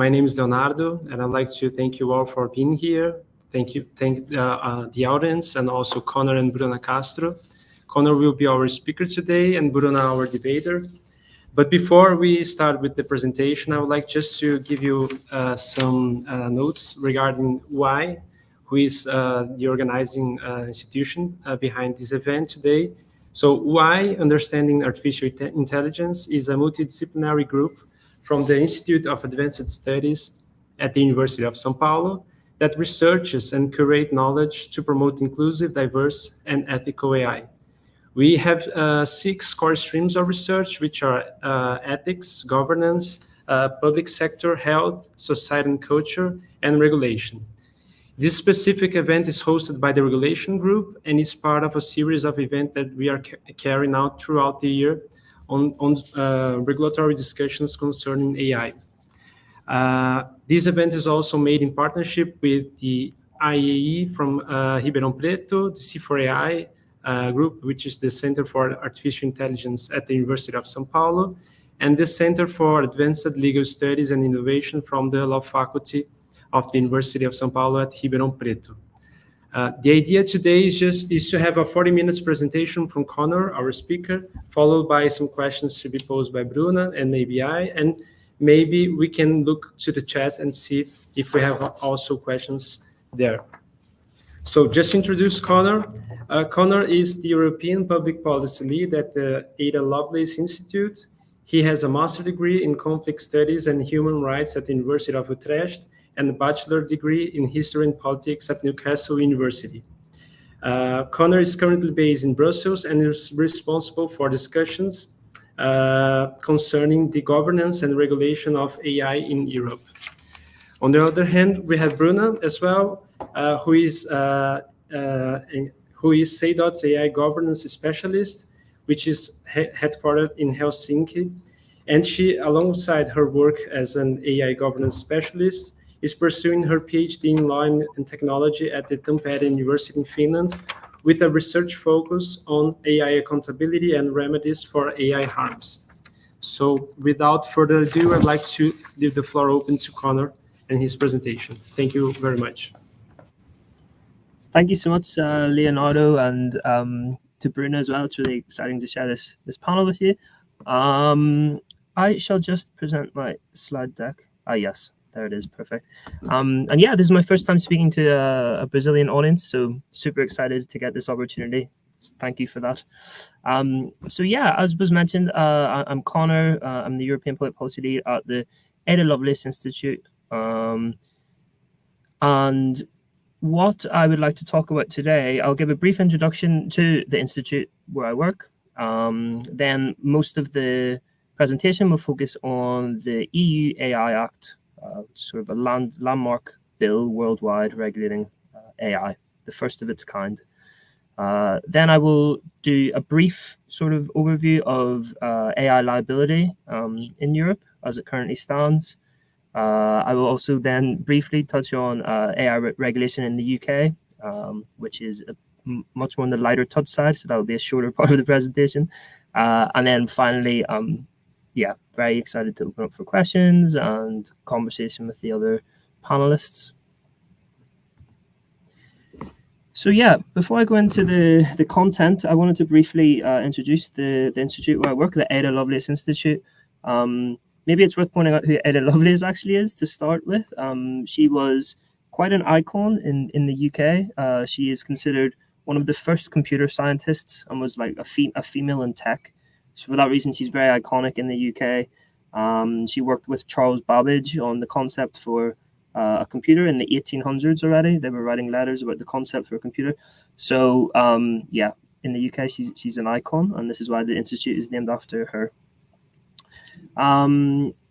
My name is Leonardo, and I'd like to thank you all for being here. Thank the audience, and also Connor and Bruna Castro. Connor will be our speaker today, and Bruna our debater. But before we start with the presentation, I would like just to give you some notes regarding why, who is the organizing institution behind this event today. So why Understanding Artificial Intelligence is a multidisciplinary group from the Institute of Advanced Studies at the University of São Paulo that researches and curates knowledge to promote inclusive, diverse, and ethical AI. We have 6 core streams of research, which are ethics, governance, public sector, health, society and culture, and regulation. This specific event is hosted by the Regulation Group and is part of a series of events that we are carrying out throughout the year on regulatory discussions concerning AI. This event is also made in partnership with the IEA from Ribeirão Preto, the C4AI, group, which is the Center for Artificial Intelligence at the University of São Paulo, and the Center for Advanced Legal Studies and Innovation from the Law Faculty of the University of São Paulo at Ribeirão Preto. The idea today is to have a 40 minutes presentation from Connor, our speaker, followed by some questions to be posed by Bruna and maybe I, and maybe we can look to the chat and see if we have also questions there. So just to introduce Connor. Connor is the European Public Policy Lead at the Ada Lovelace Institute. He has a master's degree in conflict studies and human rights at the University of Utrecht and a bachelor's degree in history and politics at Newcastle University. Connor is currently based in Brussels and is responsible for discussions concerning the governance and regulation of AI in Europe. On the other hand, we have Bruna as well, who is SADOT's AI governance specialist, which is headquartered in Helsinki. And she, alongside her work as an AI governance specialist, is pursuing her PhD in law and technology at the Tampere University in Finland, with a research focus on AI accountability and remedies for AI harms. So without further ado, I'd like to leave the floor open to Connor and his presentation. Thank you very much. Thank you so much, Leonardo, and to Bruno as well. It's really exciting to share this panel with you. I shall just present my slide deck. Yes, there it is, perfect. And yeah, this is my first time speaking to a Brazilian audience, so super excited to get this opportunity. Thank you for that. So yeah, as was mentioned, I'm Connor. I'm the European Public Policy Lead at the Ada Lovelace Institute. And what I would like to talk about today, I'll give a brief introduction to the institute where I work. Then most of the presentation will focus on the EU AI Act, sort of a landmark bill worldwide regulating AI, the first of its kind. Then I will do a brief sort of overview of AI liability in Europe as it currently stands. I will also then briefly touch on AI regulation in the UK, which is much more on the lighter touch side, so that will be a shorter part of the presentation. And then finally, yeah, very excited to open up for questions and conversation with the other panelists. So yeah, before I go into the content, I wanted to briefly introduce the institute where I work, the Ada Lovelace Institute. Maybe it's worth pointing out who Ada Lovelace actually is to start with. She was quite an icon in the UK. She is considered one of the first computer scientists and was like a female in tech. So for that reason, she's very iconic in the UK. She worked with Charles Babbage on the concept for a computer in the 1800s already. They were writing letters about the concept for a computer. So yeah, in the UK, she's an icon, and this is why the institute is named after her.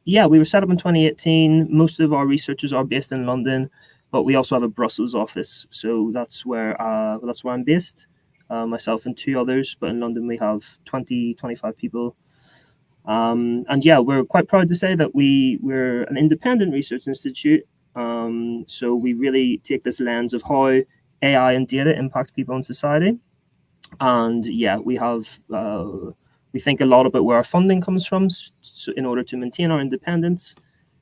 Yeah, we were set up in 2018. Most of our researchers are based in London, but we also have a Brussels office. So that's where I'm based, myself and 2 others. But in London, we have 25 people. And yeah, we're quite proud to say that we're an independent research institute. So we really take this lens of how AI and data impact people in society. And yeah, we have we think a lot about where our funding comes from, so in order to maintain our independence.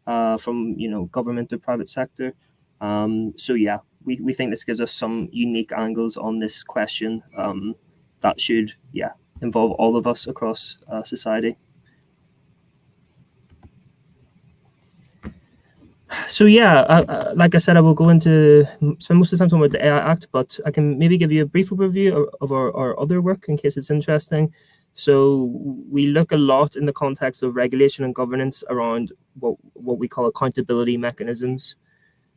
from government or private sector. So yeah, we think this gives us some unique angles on this question that should involve all of us across society. So yeah, like I said, I will go into spend most of the time talking about the AI Act, but I can maybe give you a brief overview of our other work in case it's interesting. So we look a lot in the context of regulation and governance around what we call accountability mechanisms.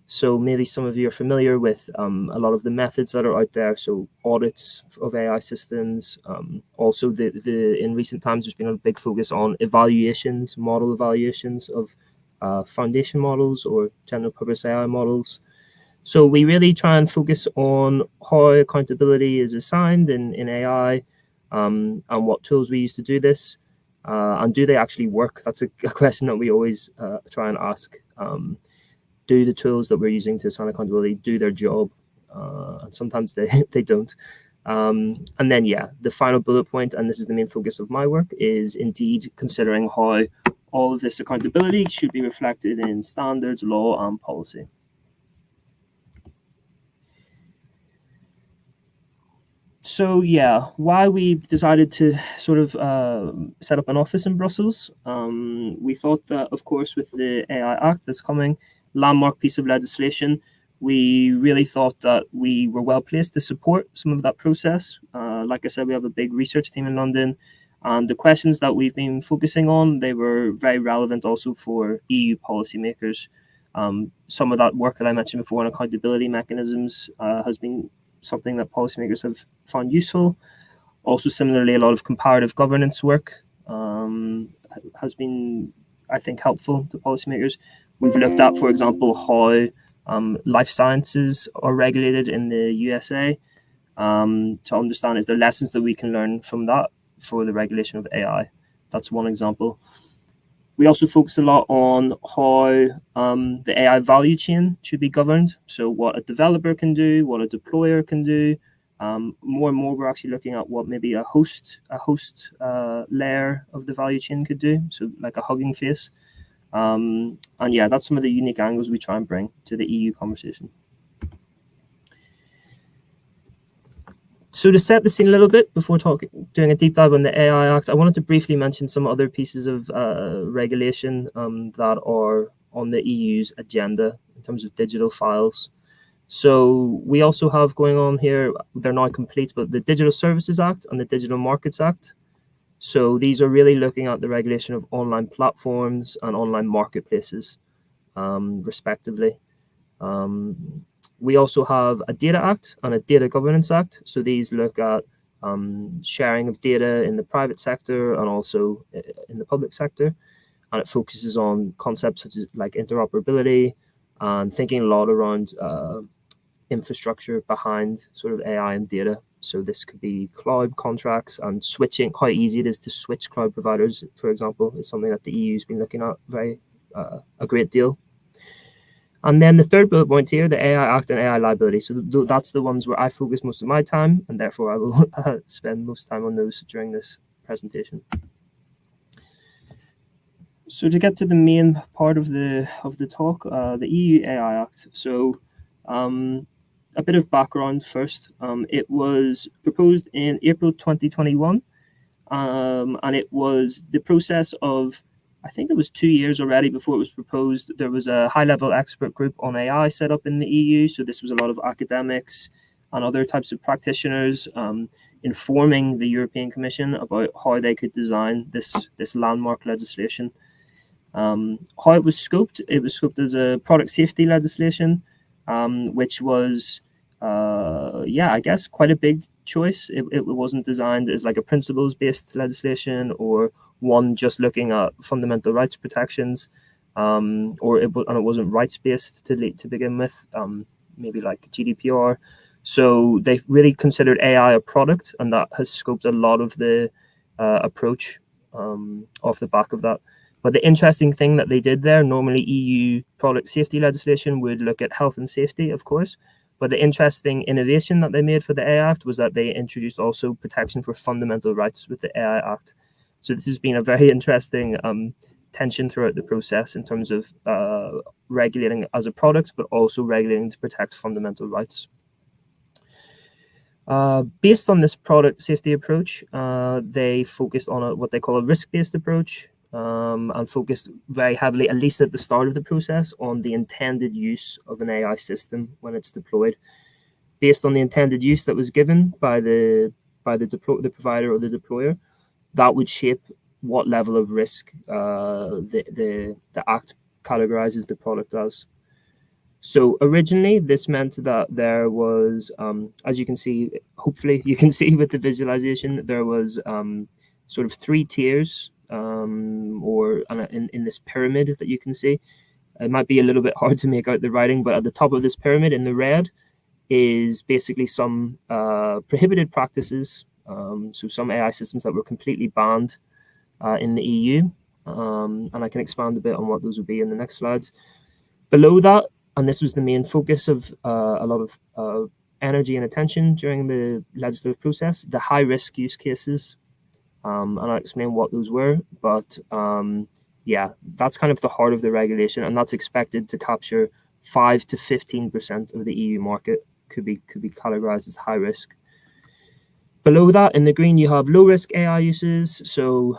So maybe some of you are familiar with a lot of the methods that are out there. So audits of AI systems. Also, in recent times, there's been a big focus on evaluations, model evaluations of foundation models or general purpose AI models. So we really try and focus on how accountability is assigned in AI and what tools we use to do this. And do they actually work? That's a question that we always try and ask. Do the tools that we're using to assign accountability do their job? And sometimes they don't. And then, the final bullet point, and this is the main focus of my work, is indeed considering how all of this accountability should be reflected in standards, law, and policy. So why we decided to sort of set up an office in Brussels. We thought that, of course, with the AI Act that's coming, landmark piece of legislation, we really thought that we were well placed to support some of that process. Like I said, we have a big research team in London, and the questions that we've been focusing on, they were very relevant also for EU policymakers. Some of that work that I mentioned before on accountability mechanisms has been something that policymakers have found useful. Also, similarly, a lot of comparative governance work has been, I think, helpful to policymakers. We've looked at, for example, how life sciences are regulated in the USA to understand is there lessons that we can learn from that for the regulation of AI. That's one example. We also focus a lot on how the AI value chain should be governed. So what a developer can do, what a deployer can do. More and more, we're actually looking at what maybe a host layer of the value chain could do. So like a Hugging Face. And that's some of the unique angles we try and bring to the EU conversation. So to set the scene a little bit before doing a deep dive on the AI Act, I wanted to briefly mention some other pieces of regulation that are on the EU's agenda in terms of digital files. So we also have going on here, they're not complete, but the Digital Services Act and the Digital Markets Act. So these are really looking at the regulation of online platforms and online marketplaces, respectively. We also have a Data Act and a Data Governance Act. So these look at sharing of data in the private sector and also in the public sector. And it focuses on concepts such as like interoperability and thinking a lot around infrastructure behind sort of AI and data. So this could be cloud contracts and switching, how easy it is to switch cloud providers, for example, is something that the EU has been looking at a great deal. And then the third bullet point here, the AI Act and AI liability. So that's the ones where I focus most of my time, and therefore I will spend most time on those during this presentation. So to get to the main part of the talk, the EU AI Act. So a bit of background first. It was proposed in April 2021, and it was the process of, I think it was 2 years already before it was proposed. There was a high-level expert group on AI set up in the EU. So this was a lot of academics and other types of practitioners informing the European Commission about how they could design this landmark legislation. How it was scoped as a product safety legislation, which was, I guess, quite a big choice. It wasn't designed as like a principles-based legislation or one just looking at fundamental rights protections, and it wasn't rights-based to begin with, maybe like GDPR. So they really considered AI a product, and that has scoped a lot of the approach off the back of that. But the interesting thing that they did there, normally EU product safety legislation would look at health and safety, of course. But the interesting innovation that they made for the AI Act was that they introduced also protection for fundamental rights with the AI Act. So this has been a very interesting tension throughout the process in terms of regulating as a product, but also regulating to protect fundamental rights. Based on this product safety approach, they focused on what they call a risk-based approach, and focused very heavily, at least at the start of the process, on the intended use of an AI system when it's deployed. Based on the intended use that was given by the provider or the deployer, that would shape what level of risk the Act categorizes the product as. So originally, this meant that there was, as you can see, hopefully you can see with the visualization, there was sort of 3 tiers, in this pyramid that you can see. It might be a little bit hard to make out the writing, but at the top of this pyramid in the red is basically some prohibited practices, so some AI systems that were completely banned in the EU, and I can expand a bit on what those would be in the next slides. Below that, and this was the main focus of a lot of energy and attention during the legislative process, the high-risk use cases, and I'll explain what those were, but yeah, that's kind of the heart of the regulation, and that's expected to capture 5 to 15% of the EU market could be categorized as high risk. Below that, in the green, you have low-risk AI uses. So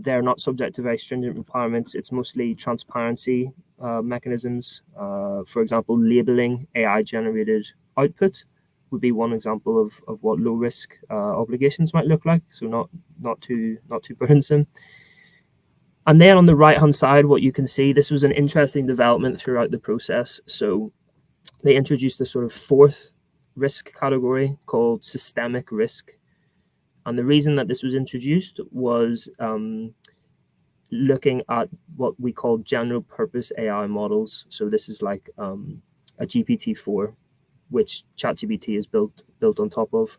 they're not subject to very stringent requirements. It's mostly transparency mechanisms. For example, labeling AI-generated output would be one example of what low-risk obligations might look like. So not too burdensome. And then on the right-hand side, what you can see, this was an interesting development throughout the process. So they introduced a sort of 4th risk category called systemic risk. And the reason that this was introduced was looking at what we call general purpose AI models. So this is like a GPT-4, which ChatGPT is built on top of.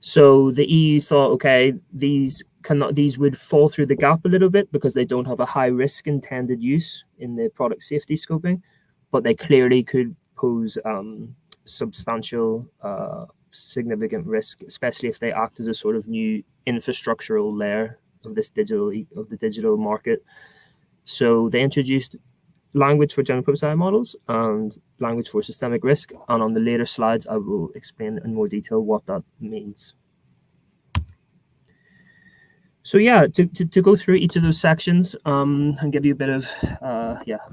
So the EU thought, okay, these would fall through the gap a little bit because they don't have a high risk intended use in the product safety scoping, but they clearly could pose substantial significant risk, especially if they act as a sort of new infrastructural layer of the digital market. So they introduced language for general purpose AI models and language for systemic risk. And on the later slides, I will explain in more detail what that means. So yeah, to go through each of those sections and give you a bit of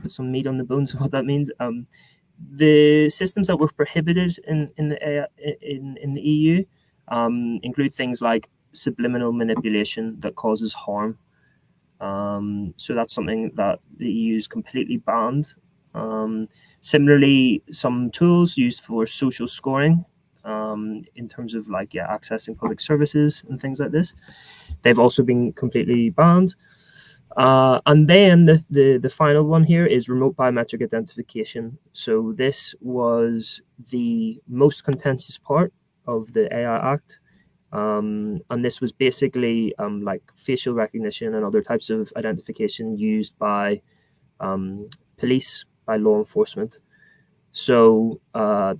put some meat on the bones of what that means. The systems that were prohibited in the EU include things like subliminal manipulation that causes harm. So that's something that the EU is completely banned. Similarly, some tools used for social scoring in terms of accessing public services and things like this, they've also been completely banned. And then the final one here is remote biometric identification. So this was the most contentious part of the AI Act. And this was basically like facial recognition and other types of identification used by police, by law enforcement. So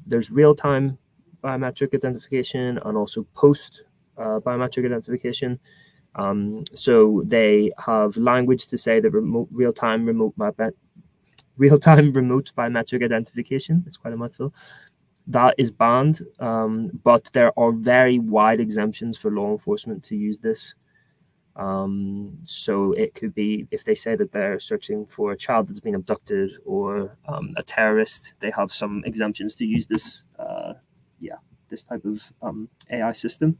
there's real-time biometric identification and also post biometric identification. So they have language to say that real-time remote biometric identification, it's quite a mouthful, that is banned, but there are very wide exemptions for law enforcement to use this. So it could be if they say that they're searching for a child that's been abducted or a terrorist, they have some exemptions to use this this type of AI system.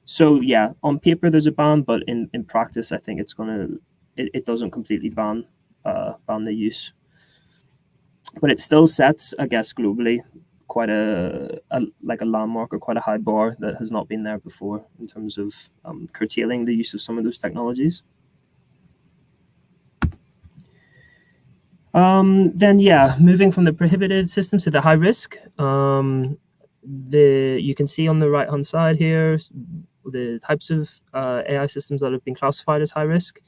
So yeah, on paper there's a ban, but in practice I think it doesn't completely ban the use. But it still sets, I guess, globally quite a landmark or quite a high bar that has not been there before in terms of curtailing the use of some of those technologies. Then yeah, moving from the prohibited systems to the high risk, you can see on the right hand side here the types of AI systems that have been classified as high risk.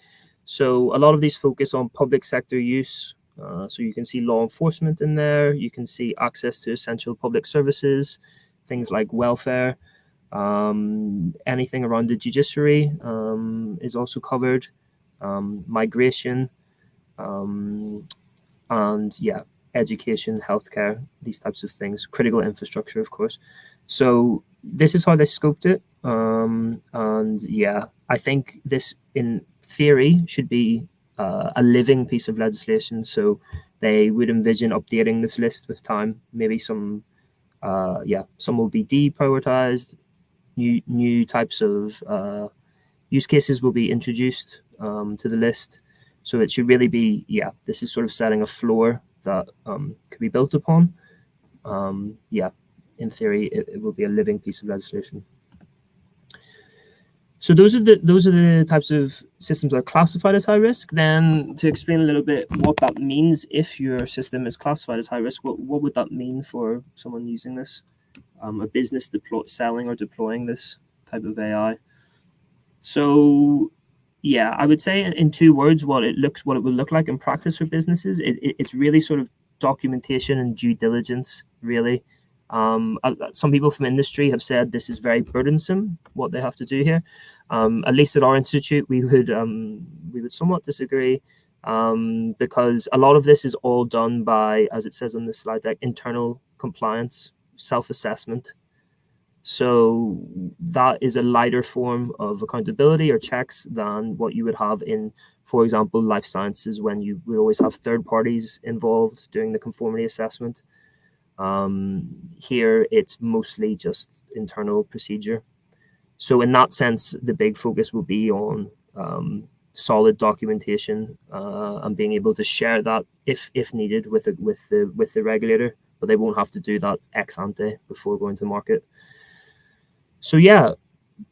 So a lot of these focus on public sector use. So you can see law enforcement in there. You can see access to essential public services, things like welfare. Anything around the judiciary is also covered. migration, and yeah, education, healthcare, these types of things, critical infrastructure, of course. So this is how they scoped it. And yeah, I think this in theory should be a living piece of legislation. So they would envision updating this list with time. Maybe some will be deprioritized. New types of use cases will be introduced to the list. So it should really be, this is sort of setting a floor that could be built upon. In theory, it will be a living piece of legislation. So those are the types of systems that are classified as high risk. Then to explain a little bit what that means, if your system is classified as high risk, what would that mean for someone using this, a business selling or deploying this type of AI? So yeah, I would say in 2 words what it would look like in practice for businesses. It's really sort of documentation and due diligence, really. Some people from industry have said this is very burdensome, what they have to do here. At least at our institute, we would somewhat disagree, because a lot of this is all done by, as it says on the slide deck, internal compliance, self-assessment. So that is a lighter form of accountability or checks than what you would have in, for example, life sciences, when you would always have third parties involved doing the conformity assessment. Here, it's mostly just internal procedure. So in that sense, the big focus will be on solid documentation and being able to share that if needed with the regulator, but they won't have to do that ex ante before going to market. So yeah,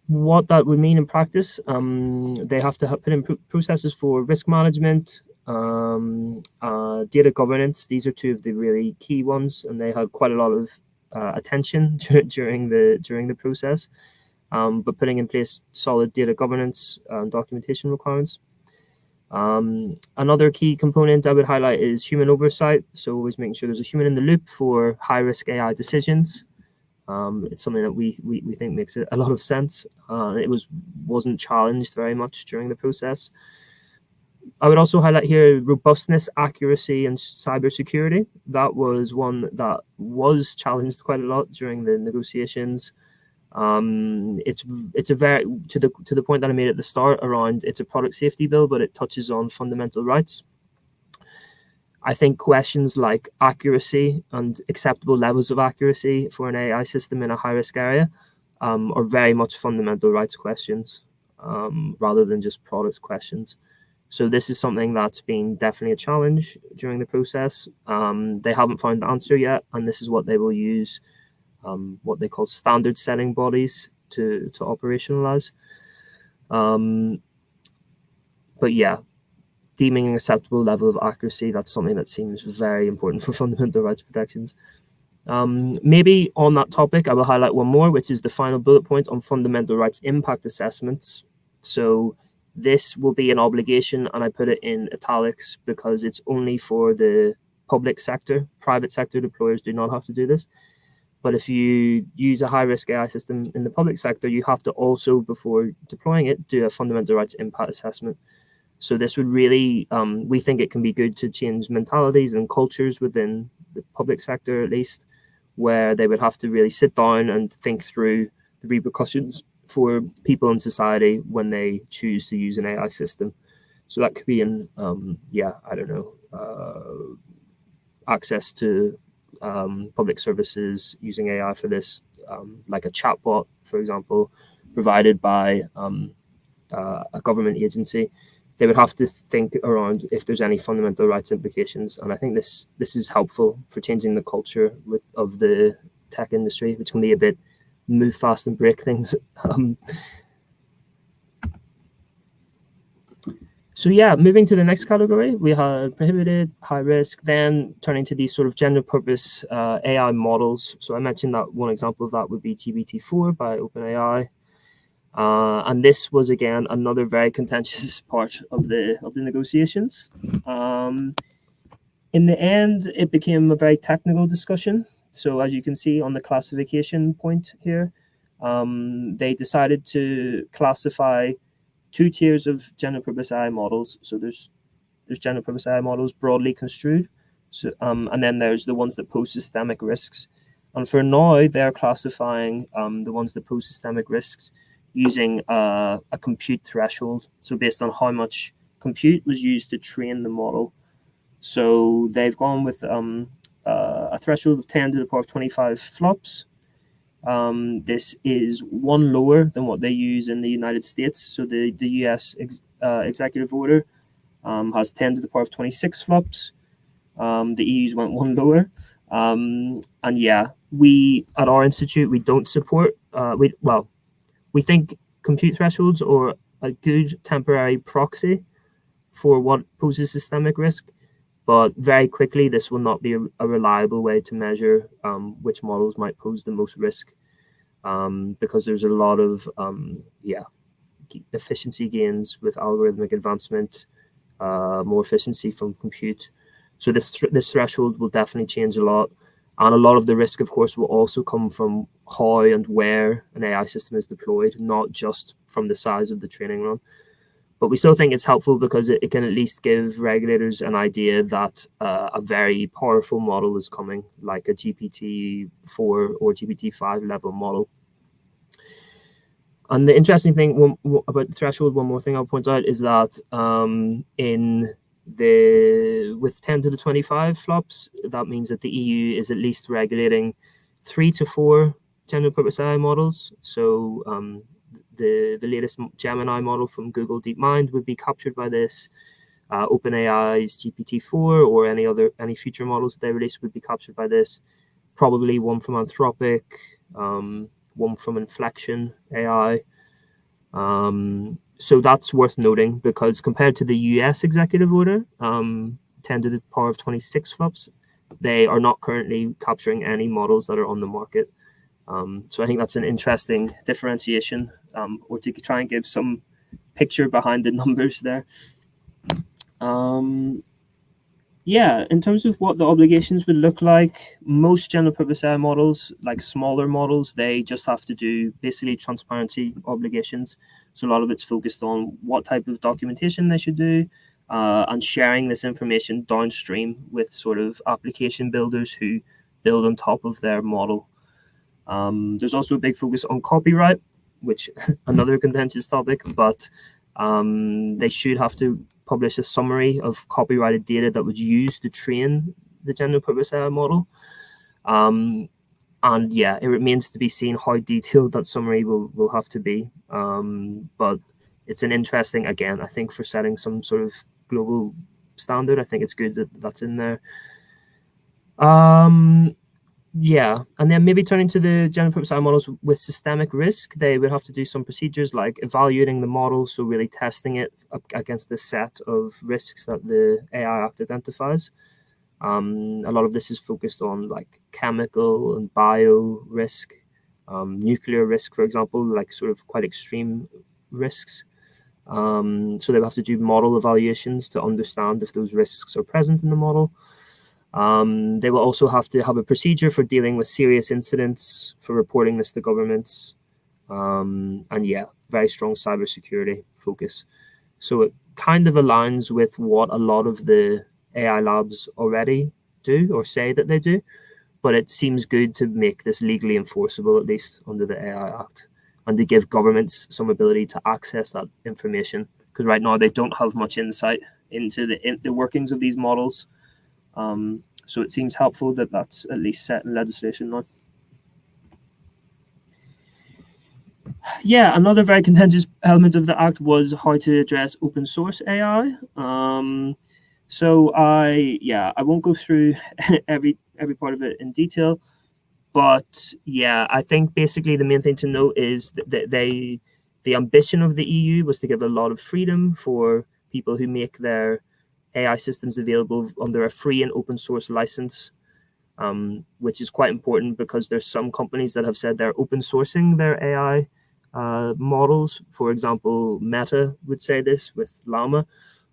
what that would mean in practice, they have to put in processes for risk management, data governance. These are 2 of the really key ones, and they had quite a lot of attention during the process. But putting in place solid data governance and documentation requirements. Another key component I would highlight is human oversight. So always making sure there's a human in the loop for high risk AI decisions. It's something that we think makes a lot of sense. It wasn't challenged very much during the process. I would also highlight here robustness, accuracy, and cybersecurity. That was one that was challenged quite a lot during the negotiations. It's a very to the point that I made at the start around it's a product safety bill, but it touches on fundamental rights. I think questions like accuracy and acceptable levels of accuracy for an AI system in a high-risk area are very much fundamental rights questions rather than just product questions. So this is something that's been definitely a challenge during the process. They haven't found the answer yet, and this is what they will use, what they call standard setting bodies to operationalize. But yeah, deeming an acceptable level of accuracy, that's something that seems very important for fundamental rights protections. Maybe on that topic, I will highlight one more, which is the final bullet point on fundamental rights impact assessments. So this will be an obligation, and I put it in italics because it's only for the public sector. Private sector deployers do not have to do this. But if you use a high-risk AI system in the public sector, you have to also, before deploying it, do a fundamental rights impact assessment. So this would really, we think it can be good to change mentalities and cultures within the public sector, at least, where they would have to really sit down and think through the repercussions for people in society when they choose to use an AI system. So that could be in, access to public services using AI for this, like a chatbot, for example, provided by a government agency. They would have to think around if there's any fundamental rights implications. And I think this is helpful for changing the culture of the tech industry, which can be a bit move fast and break things. So yeah, moving to the next category, we had prohibited, high risk, then turning to these sort of general purpose AI models. So I mentioned that one example of that would be GPT-4 by OpenAI. And this was, again, another very contentious part of the negotiations. In the end, it became a very technical discussion. So as you can see on the classification point here, they decided to classify two tiers of general purpose AI models. So there's general purpose AI models broadly construed, so and then there's the ones that pose systemic risks. And for now, they're classifying the ones that pose systemic risks using a compute threshold. So based on how much compute was used to train the model. So they've gone with a threshold of 10 to the power of 25 flops. This is one lower than what they use in the United States. So the US executive order has 10 to the power of 26 flops. The EU's went one lower. And yeah, we at our institute, we don't support, we think compute thresholds are a good temporary proxy for what poses systemic risk, but very quickly this will not be a reliable way to measure which models might pose the most risk, because there's a lot of efficiency gains with algorithmic advancement, more efficiency from compute. So this threshold will definitely change a lot. And a lot of the risk, of course, will also come from how and where an AI system is deployed, not just from the size of the training run. But we still think it's helpful because it can at least give regulators an idea that a very powerful model is coming, like a GPT-4 or GPT-5 level model. And the interesting thing about the threshold, one more thing I'll point out, is that with 10 to the 25 flops, that means that the EU is at least regulating 3 to 4 general purpose AI models. So the latest Gemini model from Google DeepMind would be captured by this. OpenAI's GPT-4 or any future models that they release would be captured by this. Probably one from Anthropic, one from Inflection AI. So that's worth noting because compared to the US executive order, 10 to the power of 26 flops, they are not currently capturing any models that are on the market. So I think that's an interesting differentiation, or to try and give some picture behind the numbers there. Yeah, in terms of what the obligations would look like, most general purpose AI models, like smaller models, they just have to do basically transparency obligations. So a lot of it's focused on what type of documentation they should do, and sharing this information downstream with sort of application builders who build on top of their model. There's also a big focus on copyright, which another contentious topic, but they should have to publish a summary of copyrighted data that was used to train the general purpose AI model. And yeah, it remains to be seen how detailed that summary will have to be. But it's an interesting, again, I think for setting some sort of global standard, I think it's good that that's in there. Yeah, and then maybe turning to the general purpose AI models with systemic risk, they would have to do some procedures like evaluating the model, so really testing it against the set of risks that the AI Act identifies. A lot of this is focused on like chemical and bio risk, nuclear risk, for example, like sort of quite extreme risks. So they have to do model evaluations to understand if those risks are present in the model. They will also have to have a procedure for dealing with serious incidents, for reporting this to governments, and yeah, very strong cybersecurity focus. So it kind of aligns with what a lot of the AI labs already do or say that they do, but it seems good to make this legally enforceable, at least under the AI Act, and to give governments some ability to access that information, because right now they don't have much insight into the workings of these models. So it seems helpful that that's at least set in legislation now. Yeah, another very contentious element of the Act was how to address open source AI. So I won't go through every part of it in detail, but yeah, I think basically the main thing to note is that the ambition of the EU was to give a lot of freedom for people who make their AI systems available under a free and open source license, which is quite important because there's some companies that have said they're open sourcing their AI models. For example, Meta would say this with Llama,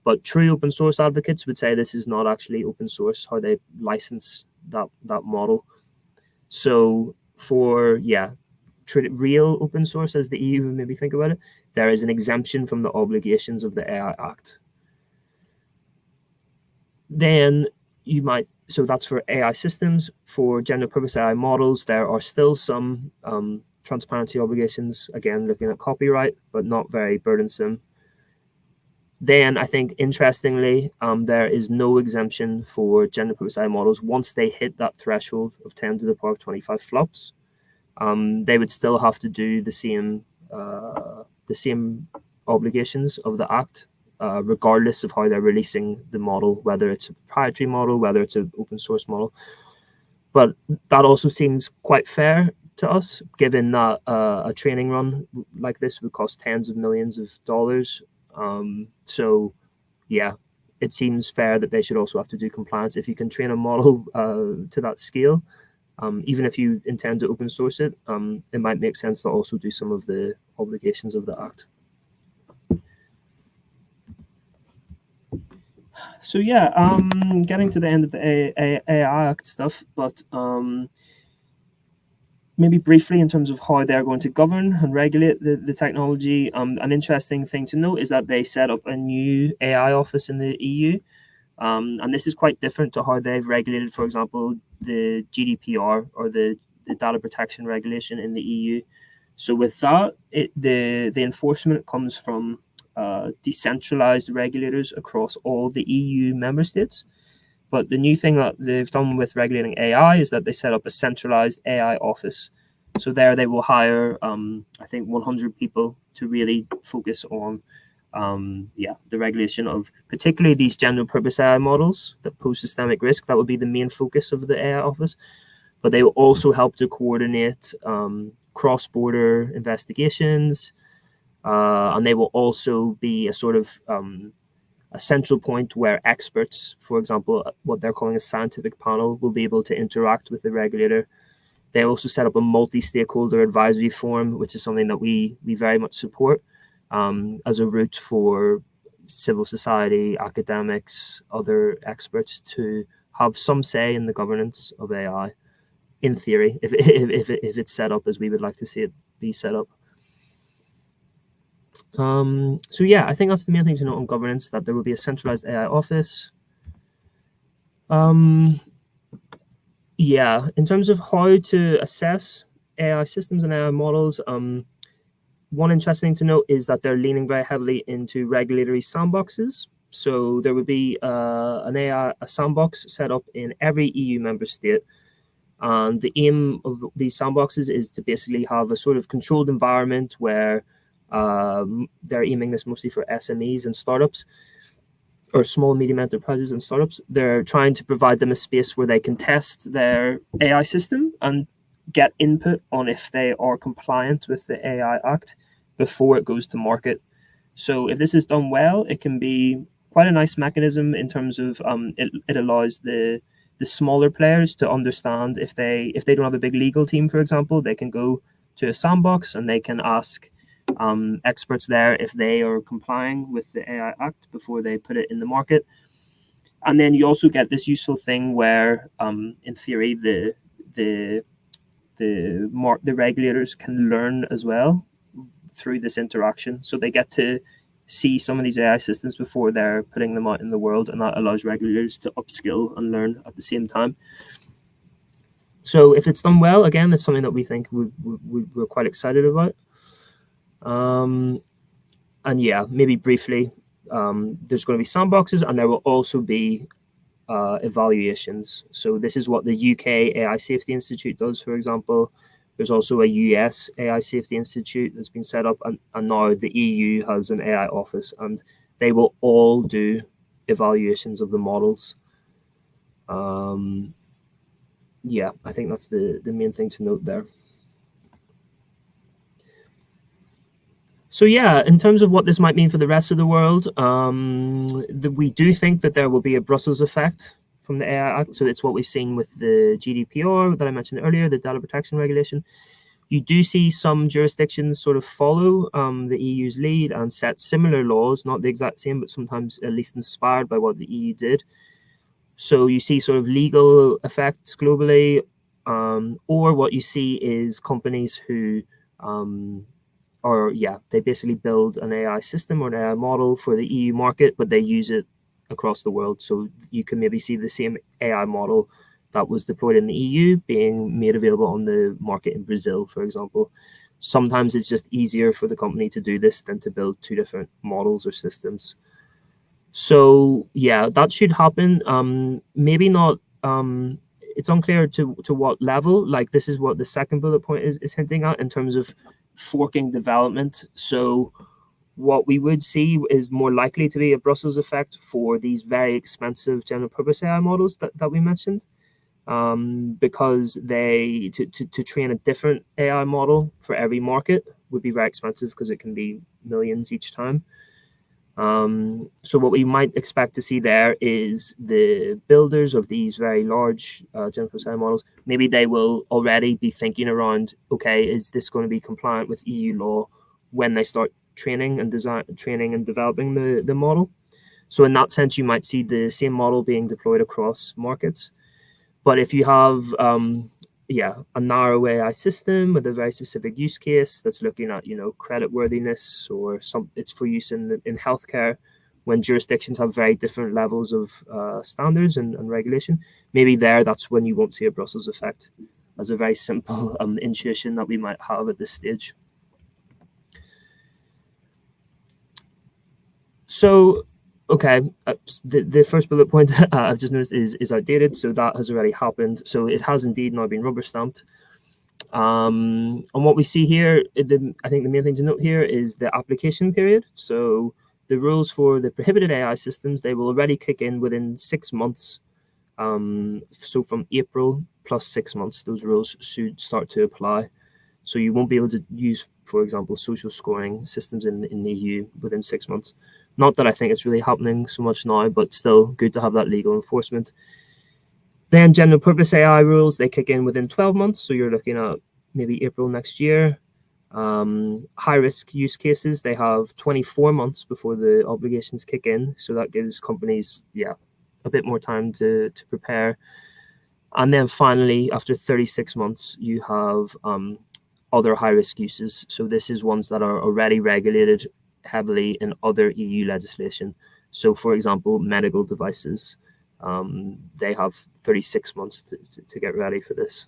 but true open source advocates would say this is not actually open source, how they license that model. So for real open source, as the EU would maybe think about it, there is an exemption from the obligations of the AI Act. Then you might, so that's for AI systems. For general purpose AI models, there are still some transparency obligations, again, looking at copyright, but not very burdensome. Then I think, interestingly, there is no exemption for general purpose AI models once they hit that threshold of 10 to the power of 25 flops. They would still have to do the same obligations of the Act, regardless of how they're releasing the model, whether it's a proprietary model, whether it's an open source model. But that also seems quite fair to us, given that a training run like this would cost tens of millions of dollars. So yeah, it seems fair that they should also have to do compliance. If you can train a model to that scale, even if you intend to open source it, it might make sense to also do some of the obligations of the Act. So yeah, getting to the end of the AI Act stuff, but maybe briefly in terms of how they're going to govern and regulate the technology. An interesting thing to note is that they set up a new AI office in the EU. And this is quite different to how they've regulated, for example, the GDPR or the data protection regulation in the EU. So with that, the enforcement comes from decentralized regulators across all the EU member states. But the new thing that they've done with regulating AI is that they set up a centralized AI office. So there they will hire, I think, 100 people to really focus on the regulation of particularly these general purpose AI models that pose systemic risk. That would be the main focus of the AI office. But they will also help to coordinate cross-border investigations. And they will also be a sort of a central point where experts, for example, what they're calling a scientific panel, will be able to interact with the regulator. They also set up a multi-stakeholder advisory forum, which is something that we very much support as a route for civil society, academics, other experts to have some say in the governance of AI, in theory, if it's set up as we would like to see it be set up. So yeah, I think that's the main thing to note on governance, that there will be a centralized AI office. Yeah, in terms of how to assess AI systems and AI models, one interesting thing to note is that they're leaning very heavily into regulatory sandboxes. So there would be a sandbox set up in every EU member state. And the aim of these sandboxes is to basically have a sort of controlled environment where they're aiming this mostly for SMEs and startups, or small medium enterprises and startups. They're trying to provide them a space where they can test their AI system and get input on if they are compliant with the AI Act before it goes to market. So if this is done well, it can be quite a nice mechanism in terms of it allows the smaller players to understand if they don't have a big legal team, for example, they can go to a sandbox and they can ask experts there if they are complying with the AI Act before they put it in the market. And then you also get this useful thing where, in theory, the regulators can learn as well through this interaction. So they get to see some of these AI systems before they're putting them out in the world, and that allows regulators to upskill and learn at the same time. So if it's done well, again, it's something that we think we're quite excited about. And yeah, maybe briefly, there's going to be sandboxes, and there will also be evaluations. So this is what the UK AI Safety Institute does, for example. There's also a US AI Safety Institute that's been set up, and now the EU has an AI office, and they will all do evaluations of the models. Yeah, I think that's the main thing to note there. So yeah, in terms of what this might mean for the rest of the world, we do think that there will be a Brussels effect from the AI Act. So it's what we've seen with the GDPR that I mentioned earlier, the data protection regulation. You do see some jurisdictions sort of follow the EU's lead and set similar laws, not the exact same, but sometimes at least inspired by what the EU did. So you see sort of legal effects globally, or what you see is companies who they basically build an AI system or an AI model for the EU market, but they use it across the world. So you can maybe see the same AI model that was deployed in the EU being made available on the market in Brazil, for example. Sometimes it's just easier for the company to do this than to build two different models or systems. So yeah, that should happen. Maybe not. It's unclear to what level. Like, this is what the second bullet point is hinting at in terms of forking development. So what we would see is more likely to be a Brussels effect for these very expensive general purpose AI models that we mentioned, because to train a different AI model for every market would be very expensive because it can be millions each time. So what we might expect to see there is the builders of these very large general purpose AI models, maybe they will already be thinking around, okay, is this going to be compliant with EU law when they start training and developing the model? So in that sense, you might see the same model being deployed across markets. But if you have a narrow AI system with a very specific use case that's looking at, credit worthiness, or it's for use in healthcare, when jurisdictions have very different levels of standards and regulation, maybe that's when you won't see a Brussels effect, as a very simple intuition that we might have at this stage. So, okay, the first bullet point I've just noticed is outdated, so that has already happened. So it has indeed now been rubber stamped. And what we see here, I think the main thing to note here is the application period. So the rules for the prohibited AI systems, they will already kick in within 6 months. So from April plus 6 months, those rules should start to apply. So you won't be able to use, for example, social scoring systems in the EU within 6 months. Not that I think it's really happening so much now, but still good to have that legal enforcement. Then general purpose AI rules, they kick in within 12 months. So you're looking at maybe April next year. High risk use cases, they have 24 months before the obligations kick in. So that gives companies, a bit more time to prepare. And then finally, after 36 months, you have other high risk uses. So this is ones that are already regulated heavily in other EU legislation. So for example, medical devices, they have 36 months to get ready for this.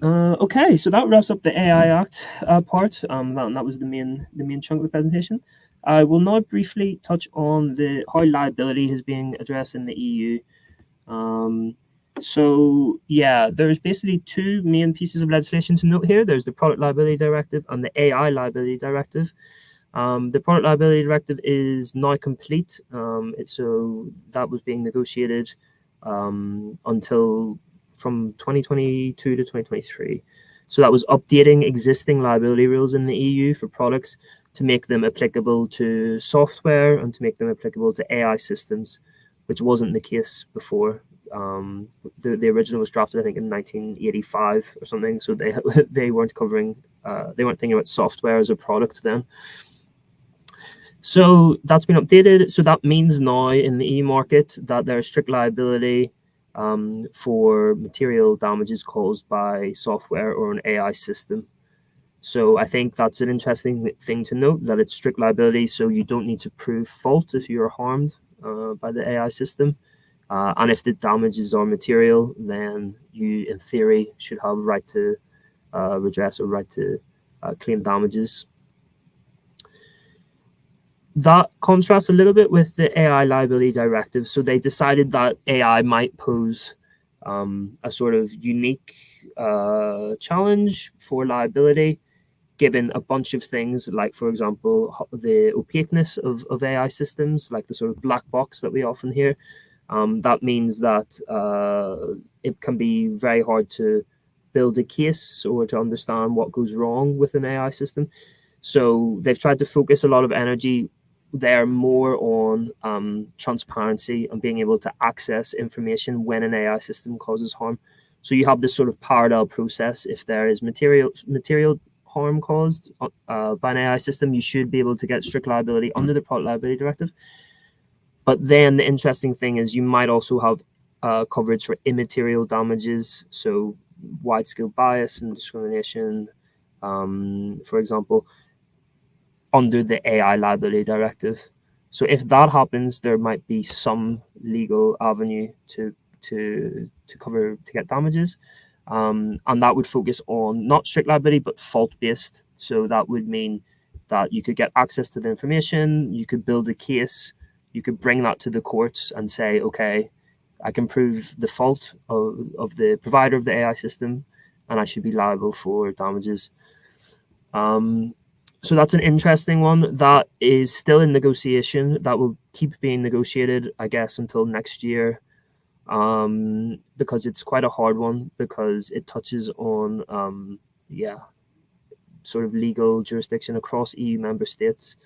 Okay, so that wraps up the AI Act part. That was the main chunk of the presentation. I will now briefly touch on how liability is being addressed in the EU. So there's basically two main pieces of legislation to note here. There's the Product Liability Directive and the AI Liability Directive. The Product Liability Directive is now complete. So that was being negotiated until from 2022 to 2023. So that was updating existing liability rules in the EU for products to make them applicable to software and to make them applicable to AI systems, which wasn't the case before. The original was drafted, I think, in 1985 or something. So they weren't thinking about software as a product then. So that's been updated. So that means now in the EU market that there's strict liability for material damages caused by software or an AI system. So I think that's an interesting thing to note, that it's strict liability. So you don't need to prove fault if you're harmed by the AI system. And if the damages are material, then you, in theory, should have a right to redress or right to claim damages. That contrasts a little bit with the AI Liability Directive. So they decided that AI might pose a sort of unique challenge for liability, given a bunch of things like, for example, the opaqueness of AI systems, like the sort of black box that we often hear. That means that it can be very hard to build a case or to understand what goes wrong with an AI system. So they've tried to focus a lot of energy there more on transparency and being able to access information when an AI system causes harm. So you have this sort of parallel process. If there is material harm caused by an AI system, you should be able to get strict liability under the Product Liability Directive. But then the interesting thing is you might also have coverage for immaterial damages. So wide-scale bias and discrimination, for example, under the AI liability directive. So if that happens, there might be some legal avenue to get damages, and that would focus on not strict liability but fault-based. So that would mean that you could get access to the information, you could build a case, you could bring that to the courts and say, okay, I can prove the fault of the provider of the AI system, and I should be liable for damages. So that's an interesting one that is still in negotiation. That will keep being negotiated, I guess, until next year, because it's quite a hard one, because it touches on, sort of legal jurisdiction across EU member states.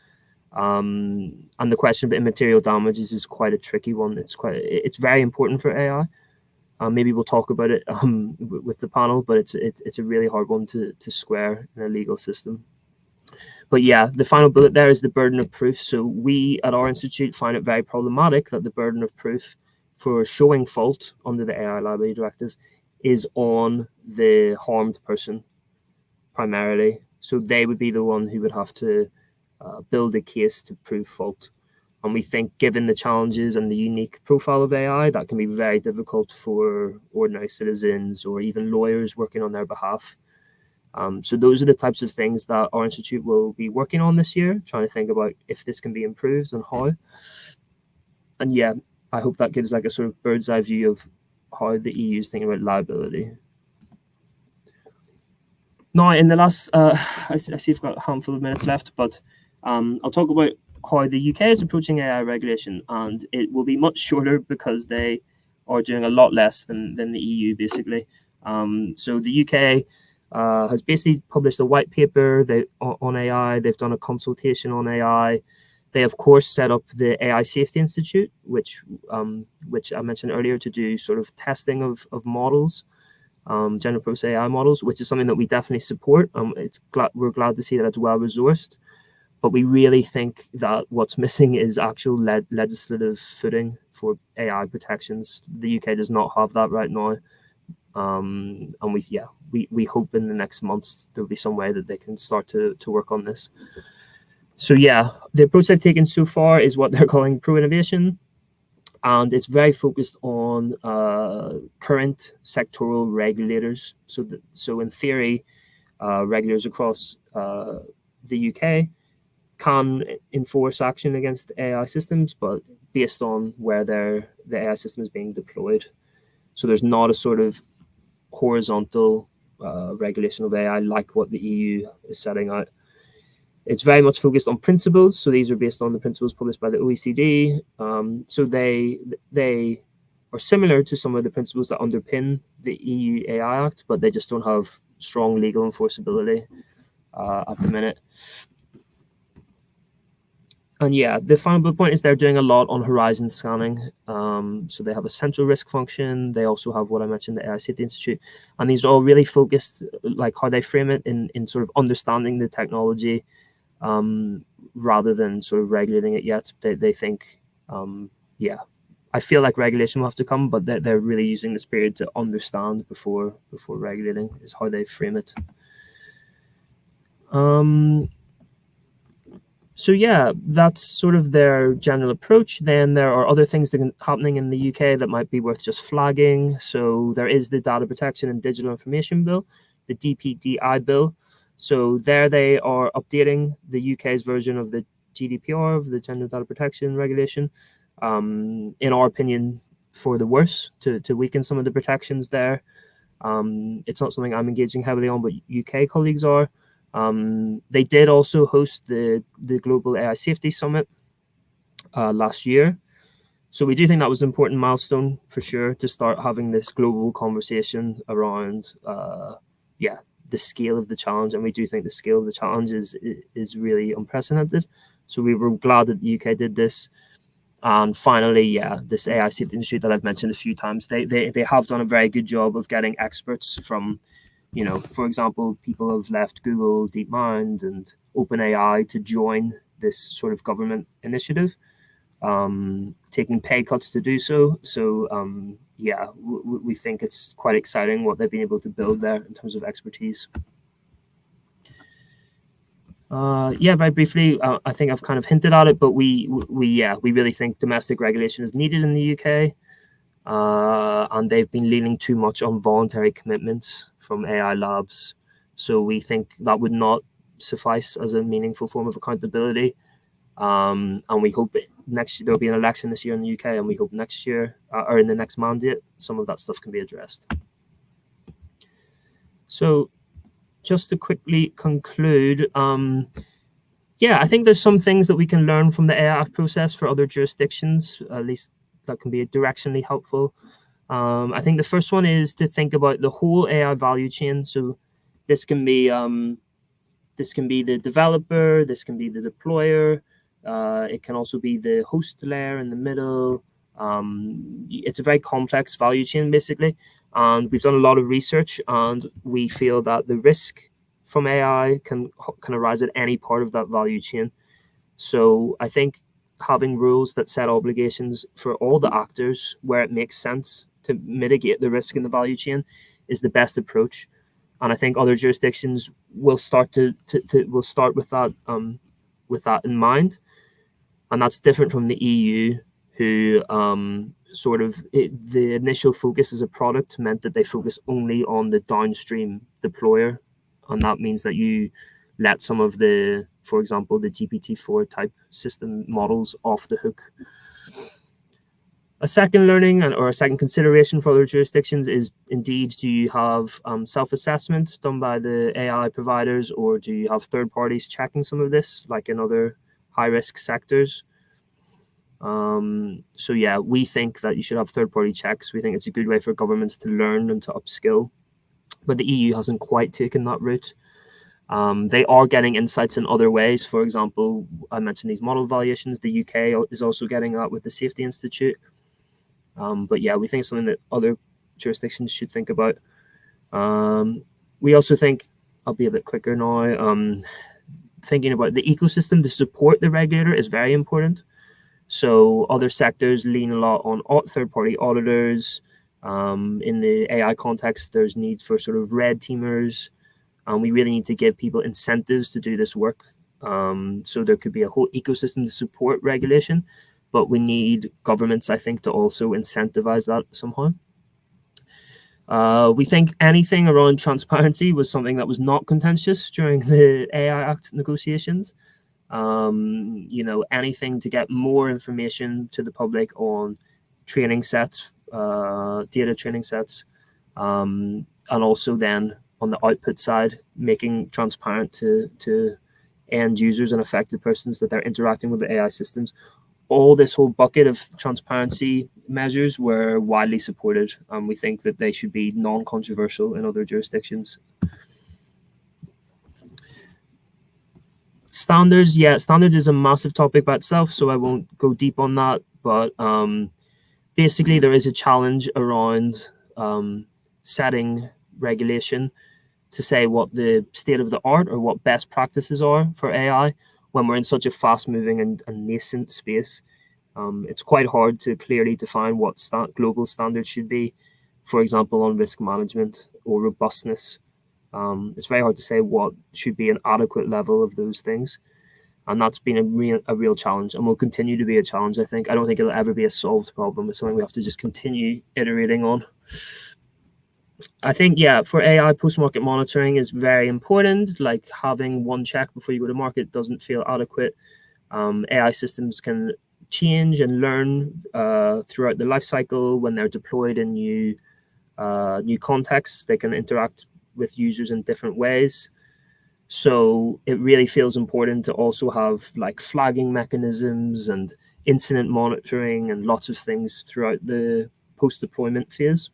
And the question of immaterial damages is quite a tricky one. It's very important for AI. Maybe we'll talk about it with the panel, but it's a really hard one to square in a legal system. But yeah, the final bullet there is the burden of proof. So we at our institute find it very problematic that the burden of proof for showing fault under the AI liability directive is on the harmed person primarily. So they would be the one who would have to build a case to prove fault. And we think, given the challenges and the unique profile of AI, that can be very difficult for ordinary citizens or even lawyers working on their behalf. So those are the types of things that our institute will be working on this year, trying to think about if this can be improved and how. And yeah, I hope that gives like a sort of bird's eye view of how the EU is thinking about liability. Now, in the last, I see we've got a handful of minutes left, but I'll talk about how the UK is approaching AI regulation, and it will be much shorter because they are doing a lot less than the EU, basically. So the UK has basically published a white paper on AI. They've done a consultation on AI. They, of course, set up the AI Safety Institute, which I mentioned earlier, to do sort of testing of models, general purpose AI models, which is something that we definitely support. We're glad to see that it's well resourced. But we really think that what's missing is actual legislative footing for AI protections. The UK does not have that right now. And we hope in the next months there'll be some way that they can start to work on this. So yeah, the approach they've taken so far is what they're calling pro-innovation. And it's very focused on current sectoral regulators. So in theory, regulators across the UK can enforce action against AI systems, but based on where the AI system is being deployed. So there's not a sort of horizontal regulation of AI like what the EU is setting out. It's very much focused on principles. So these are based on the principles published by the OECD. So they are similar to some of the principles that underpin the EU AI Act, but they just don't have strong legal enforceability at the minute. And yeah, the final point is they're doing a lot on horizon scanning. So they have a central risk function. They also have what I mentioned, the AI Safety Institute. And these are all really focused, like how they frame it in sort of understanding the technology rather than sort of regulating it yet. They think, I feel like regulation will have to come, but they're really using this period to understand before regulating is how they frame it. So yeah, that's sort of their general approach. Then there are other things that are happening in the UK that might be worth just flagging. So there is the Data Protection and Digital Information Bill, the DPDI bill. So there they are updating the UK's version of the GDPR, of the General Data Protection Regulation, in our opinion, for the worse, to weaken some of the protections there. It's not something I'm engaging heavily on, but UK colleagues are. They did also host the Global AI Safety Summit last year. So we do think that was an important milestone for sure to start having this global conversation around, the scale of the challenge. And we do think the scale of the challenge is really unprecedented. So we were glad that the UK did this. And finally, this AI Safety Institute that I've mentioned a few times, they have done a very good job of getting experts from, for example, people have left Google, DeepMind, and OpenAI to join this sort of government initiative. taking pay cuts to do so. So yeah, we think it's quite exciting what they've been able to build there in terms of expertise. Yeah, very briefly, I think I've kind of hinted at it, but we really think domestic regulation is needed in the UK, and they've been leaning too much on voluntary commitments from AI labs. So we think that would not suffice as a meaningful form of accountability. And we hope next year, there'll be an election this year in the UK, and we hope next year, or in the next mandate, some of that stuff can be addressed. So just to quickly conclude, yeah, I think there's some things that we can learn from the AI Act process for other jurisdictions, at least that can be directionally helpful. I think the first one is to think about the whole AI value chain. So this can be the developer, this can be the deployer, it can also be the host layer in the middle. It's a very complex value chain, basically. And we've done a lot of research, and we feel that the risk from AI can arise at any part of that value chain. So I think having rules that set obligations for all the actors where it makes sense to mitigate the risk in the value chain is the best approach. And I think other jurisdictions will start will start with that in mind. And that's different from the EU, who the initial focus as a product meant that they focus only on the downstream deployer. And that means that you let some of the, for example, the GPT-4 type system models off the hook. A second learning or a second consideration for other jurisdictions is, indeed, do you have self-assessment done by the AI providers, or do you have third parties checking some of this, like in other high-risk sectors? So yeah, we think that you should have third-party checks. We think it's a good way for governments to learn and to upskill. But the EU hasn't quite taken that route. They are getting insights in other ways. For example, I mentioned these model valuations. The UK is also getting that with the Safety Institute. But yeah, we think it's something that other jurisdictions should think about. We also think, I'll be a bit quicker now, thinking about the ecosystem to support the regulator is very important. So other sectors lean a lot on third-party auditors. In the AI context, there's need for sort of red teamers. And we really need to give people incentives to do this work. So there could be a whole ecosystem to support regulation, but we need governments, I think, to also incentivize that somehow. We think anything around transparency was something that was not contentious during the AI Act negotiations. Anything to get more information to the public on training sets, data training sets, and also then on the output side, making transparent to end users and affected persons that they're interacting with the AI systems. All this whole bucket of transparency measures were widely supported, and we think that they should be non-controversial in other jurisdictions. Standards, yeah, standards is a massive topic by itself, so I won't go deep on that. But basically, there is a challenge around setting regulation to say what the state of the art or what best practices are for AI when we're in such a fast-moving and nascent space. It's quite hard to clearly define what global standards should be, for example, on risk management or robustness. It's very hard to say what should be an adequate level of those things. And that's been a real challenge, and will continue to be a challenge, I think. I don't think it'll ever be a solved problem. It's something we have to just continue iterating on. I think, yeah, for AI, post-market monitoring is very important. Like, having one check before you go to market doesn't feel adequate. AI systems can change and learn throughout the life cycle. When they're deployed in new contexts, they can interact with users in different ways. So it really feels important to also have like flagging mechanisms and incident monitoring and lots of things throughout the post-deployment phase.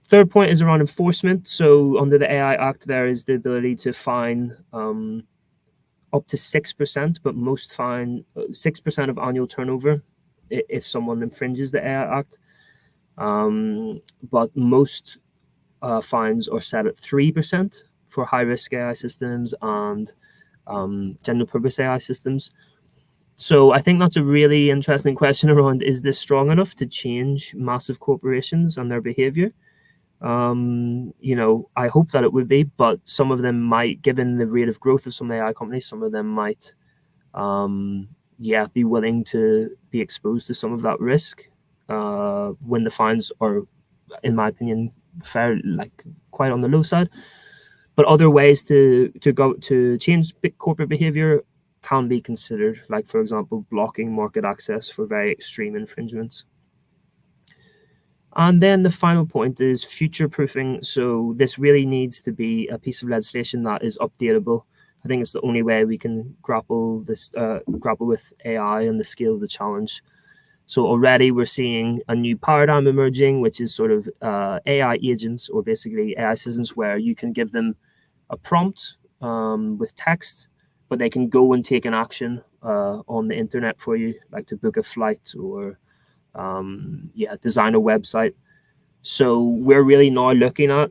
Third point is around enforcement. So under the AI Act, there is the ability to fine up to 6%, but most fine 6% of annual turnover if someone infringes the AI Act. But most fines are set at 3% for high-risk AI systems and general-purpose AI systems. So I think that's a really interesting question around, is this strong enough to change massive corporations and their behavior? I hope that it would be, but some of them might, given the rate of growth of some AI companies, some of them might, be willing to be exposed to some of that risk when the fines are, in my opinion, quite on the low side. But other ways to change corporate behavior can be considered, like, for example, blocking market access for very extreme infringements. And then the final point is future-proofing. So this really needs to be a piece of legislation that is updatable. I think it's the only way we can grapple with AI and the scale of the challenge. So already we're seeing a new paradigm emerging, which is sort of AI agents, or basically AI systems where you can give them a prompt with text, but they can go and take an action on the internet for you, like to book a flight or design a website. So we're really now looking at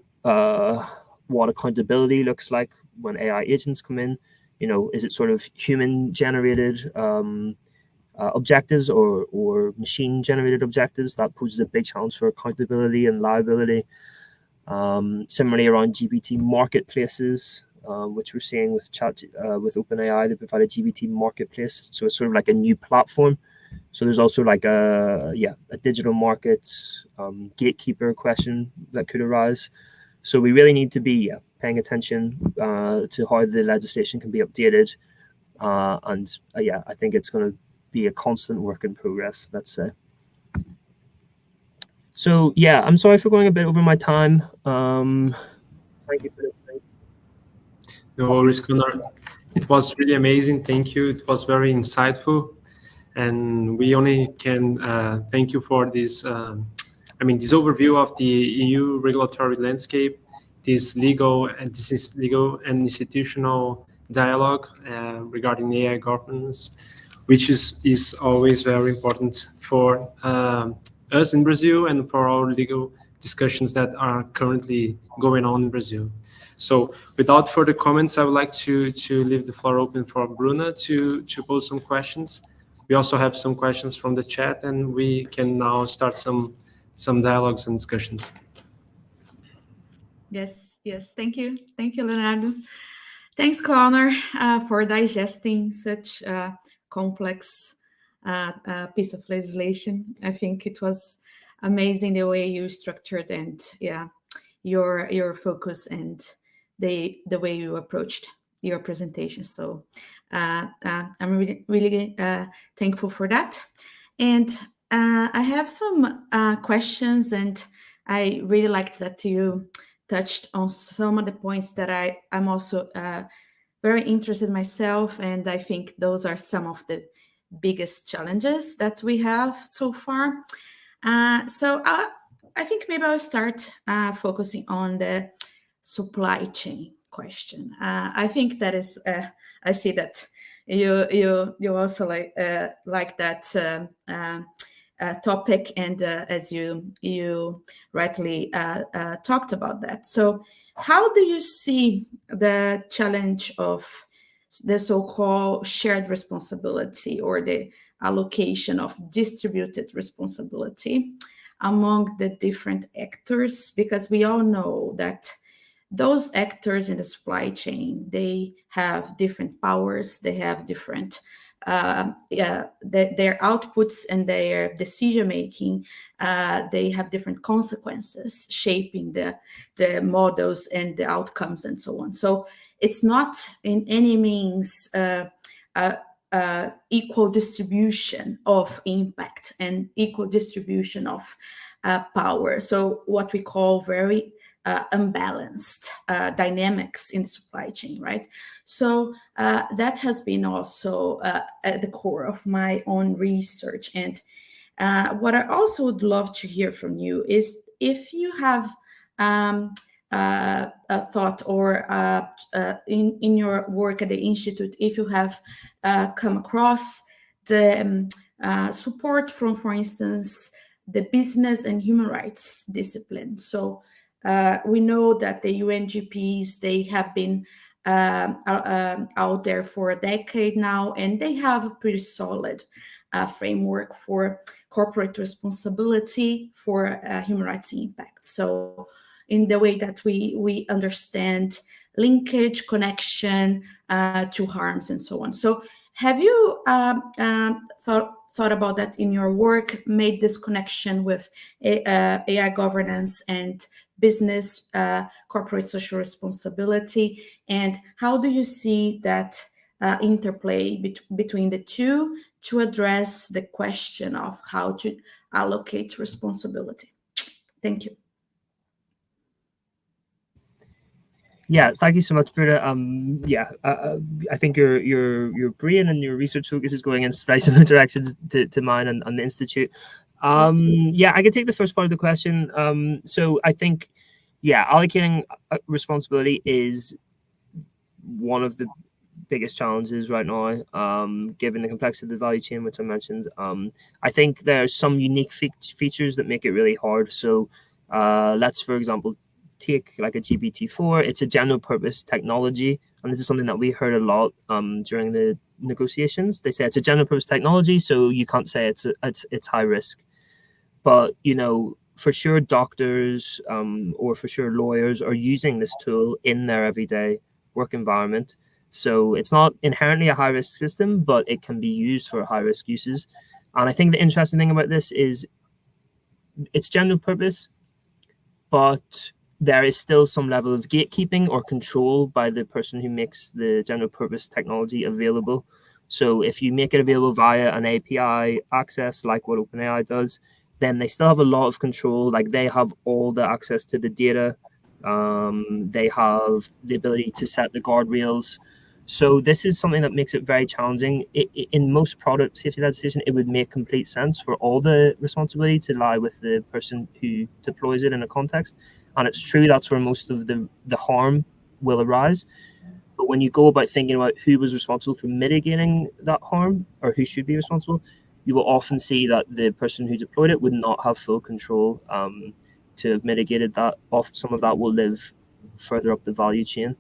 what accountability looks like when AI agents come in. Is it sort of human-generated objectives or machine-generated objectives? That poses a big challenge for accountability and liability. Similarly, around GPT marketplaces, which we're seeing with OpenAI, they provide a GPT marketplace, so it's sort of like a new platform. So there's also like a digital markets gatekeeper question that could arise. So we really need to be paying attention to how the legislation can be updated, I think it's going to be a constant work in progress, let's say. So I'm sorry for going a bit over my time. Thank you for listening. No worries, Connor. It was really amazing. Thank you. It was very insightful. And we only can thank you for this, this overview of the EU regulatory landscape, this legal and institutional dialogue regarding AI governance, which is always very important for us in Brazil and for our legal discussions that are currently going on in Brazil. So without further comments, I would like to leave the floor open for Bruna to pose some questions. We also have some questions from the chat, and we can now start some dialogues and discussions. Yes. Thank you, Leonardo. Thanks, Connor, for digesting such a complex piece of legislation. I think it was amazing the way you structured and your focus and the way you approached your presentation. So I'm really thankful for that. And I have some questions, and I really liked that you touched on some of the points that I'm also very interested myself, and I think those are some of the biggest challenges that we have so far. So I think maybe I'll start focusing on the supply chain question. I think that is, I see that you also like that topic, and as you rightly talked about that. So how do you see the challenge of the so-called shared responsibility, or the allocation of distributed responsibility among the different actors? Because we all know that those actors in the supply chain, they have different powers, they have different their outputs and their decision making, they have different consequences shaping the models and the outcomes and so on. So it's not in any means equal distribution of impact and equal distribution of power. So what we call very unbalanced dynamics in the supply chain, right? So that has been also at the core of my own research. And what I also would love to hear from you is if you have a thought, or in your work at the Institute, if you have come across the support from, for instance, the business and human rights discipline. So we know that the UNGPs, they have been out there for a decade now, and they have a pretty solid framework for corporate responsibility for human rights impact. So in the way that we understand linkage, connection to harms and so on. So have you thought about that in your work, made this connection with AI governance and business corporate social responsibility? And how do you see that interplay between the two to address the question of how to allocate responsibility? Thank you. Yeah, thank you so much, Britta. I think your brain and your research focus is going in very similar directions to mine and the Institute. Yeah, I can take the first part of the question. So I think, yeah, allocating responsibility is one of the biggest challenges right now, given the complexity of the value chain, which I mentioned. I think there are some unique features that make it really hard. So let's, for example, take like a GPT-4. It's a general purpose technology, and this is something that we heard a lot during the negotiations. They say it's a general purpose technology, so you can't say it's high risk. But for sure, doctors or for sure lawyers are using this tool in their everyday work environment. So it's not inherently a high risk system, but it can be used for high risk uses. And I think the interesting thing about this is it's general purpose, but there is still some level of gatekeeping or control by the person who makes the general purpose technology available. So if you make it available via an API access, like what OpenAI does, then they still have a lot of control. Like they have all the access to the data. They have the ability to set the guardrails. So this is something that makes it very challenging. In most product safety legislation, it would make complete sense for all the responsibility to lie with the person who deploys it in a context. And it's true that's where most of the harm will arise. But when you go about thinking about who was responsible for mitigating that harm or who should be responsible, you will often see that the person who deployed it would not have full control to have mitigated that. Some of that will live further up the value chain.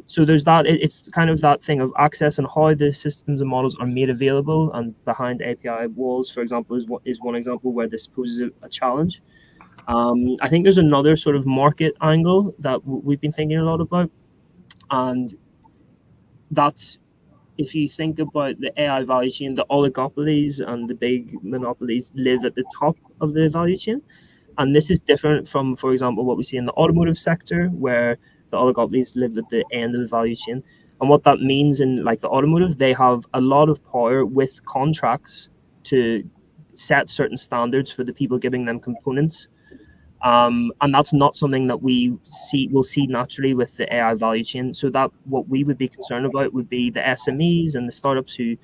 So there's that. It's kind of that thing of access and how the systems and models are made available and behind API walls, for example, is one example where this poses a challenge. I think there's another sort of market angle that we've been thinking a lot about, and that's if you think about the AI value chain, the oligopolies and the big monopolies live at the top of the value chain. And this is different from, for example, what we see in the automotive sector, where the oligopolies live at the end of the value chain. And what that means in like the automotive, they have a lot of power with contracts to set certain standards for the people giving them components. And that's not something that will see naturally with the AI value chain. So that what we would be concerned about would be the SMEs and the startups who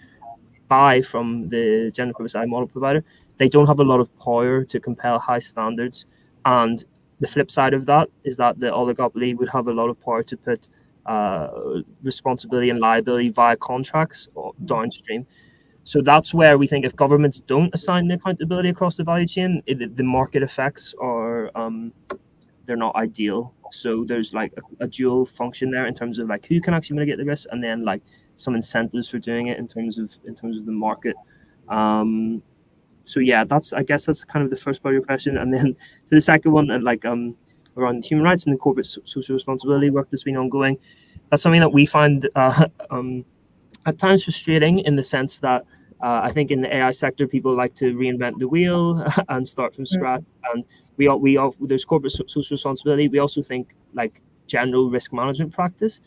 buy from the general purpose AI model provider. They don't have a lot of power to compel high standards. And the flip side of that is that the oligopoly would have a lot of power to put responsibility and liability via contracts or downstream. So that's where we think if governments don't assign the accountability across the value chain, the market effects are they're not ideal. So there's like a dual function there in terms of like who can actually mitigate the risk, and then like some incentives for doing it in terms of the market. So yeah, I guess that's kind of the first part of your question, and then to the second one, like around human rights and the corporate social responsibility work that's been ongoing. That's something that we find at times frustrating in the sense that I think in the AI sector, people like to reinvent the wheel and start from scratch. And there's corporate social responsibility. We also think like general risk management practice.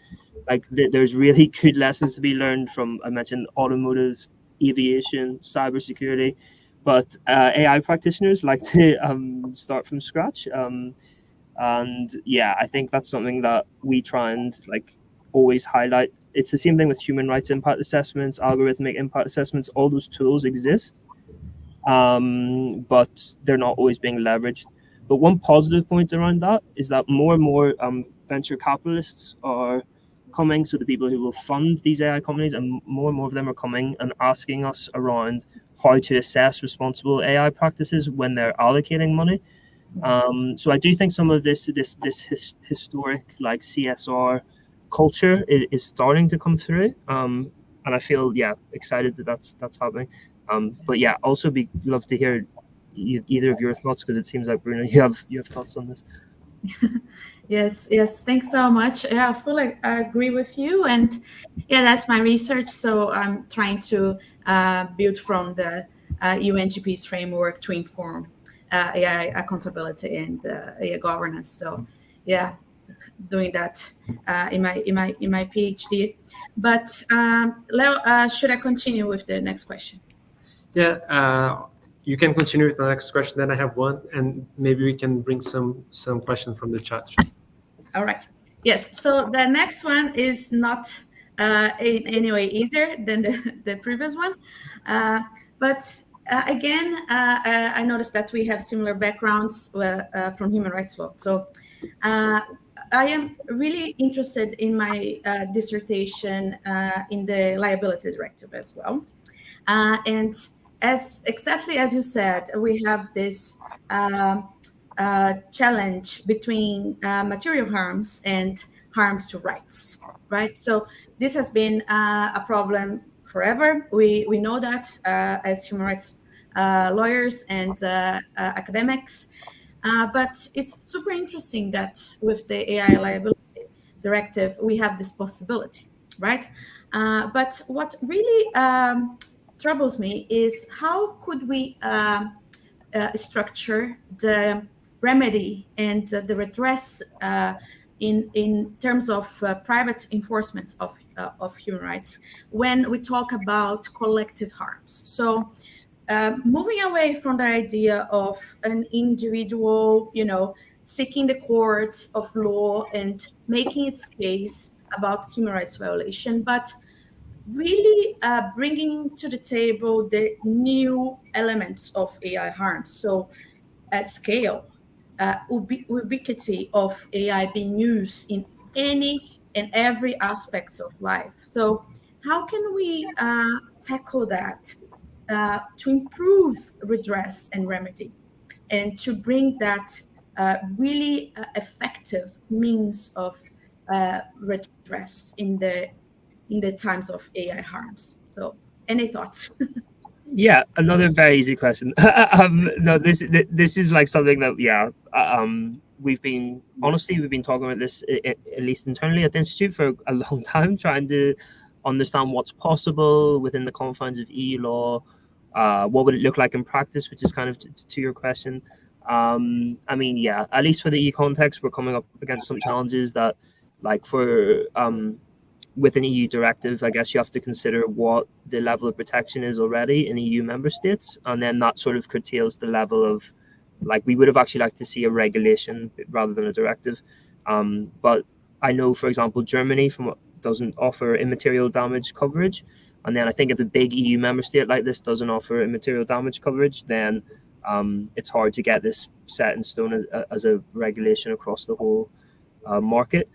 Like there's really good lessons to be learned from, I mentioned automotive, aviation, cybersecurity, but AI practitioners like to start from scratch. And yeah, I think that's something that we try and like always highlight. It's the same thing with human rights impact assessments, algorithmic impact assessments. All those tools exist, but they're not always being leveraged. But one positive point around that is that more and more venture capitalists are coming, so the people who will fund these AI companies, and more of them are coming and asking us around how to assess responsible AI practices when they're allocating money. So I do think some of this historic like CSR culture is starting to come through, and I feel excited that that's happening. But yeah, also love to hear either of your thoughts, because it seems like, Bruno, you have thoughts on this. Yes, thanks so much. Yeah, I fully agree with you, and yeah, that's my research. So I'm trying to build from the UNGP's framework to inform AI accountability and AI governance. So yeah, doing that in my PhD. But Leo, should I continue with the next question? Yeah, you can continue with the next question. Then I have one, and maybe we can bring some questions from the chat. All right. Yes. So the next one is not in any way easier than the previous one, but again, I noticed that we have similar backgrounds from human rights law. So I am really interested in my dissertation in the liability directive as well, and exactly as you said, we have this challenge between material harms and harms to rights, right? So this has been a problem forever. We know that as human rights lawyers and academics, but it's super interesting that with the AI liability directive, we have this possibility, right? But what really troubles me is how could we structure the remedy and the redress in terms of private enforcement of human rights when we talk about collective harms. So moving away from the idea of an individual, seeking the courts of law and making its case about human rights violation, but really bringing to the table the new elements of AI harm. So scale, ubiquity of AI being used in any and every aspects of life. So how can we tackle that to improve redress and remedy, and to bring that really effective means of redress in the times of AI harms? So any thoughts? Yeah, another very easy question. No, this is like something that we've been talking about this at least internally at the Institute for a long time, trying to understand what's possible within the confines of EU law. What would it look like in practice, which is kind of to your question. I mean, at least for the EU context, we're coming up against some challenges that, like for with an EU directive, I guess you have to consider what the level of protection is already in EU member states, and then that sort of curtails the level of, like, we would have actually liked to see a regulation rather than a directive. But I know, for example, Germany doesn't offer immaterial damage coverage, and then I think if a big EU member state like this doesn't offer immaterial damage coverage, then it's hard to get this set in stone as a regulation across the whole market.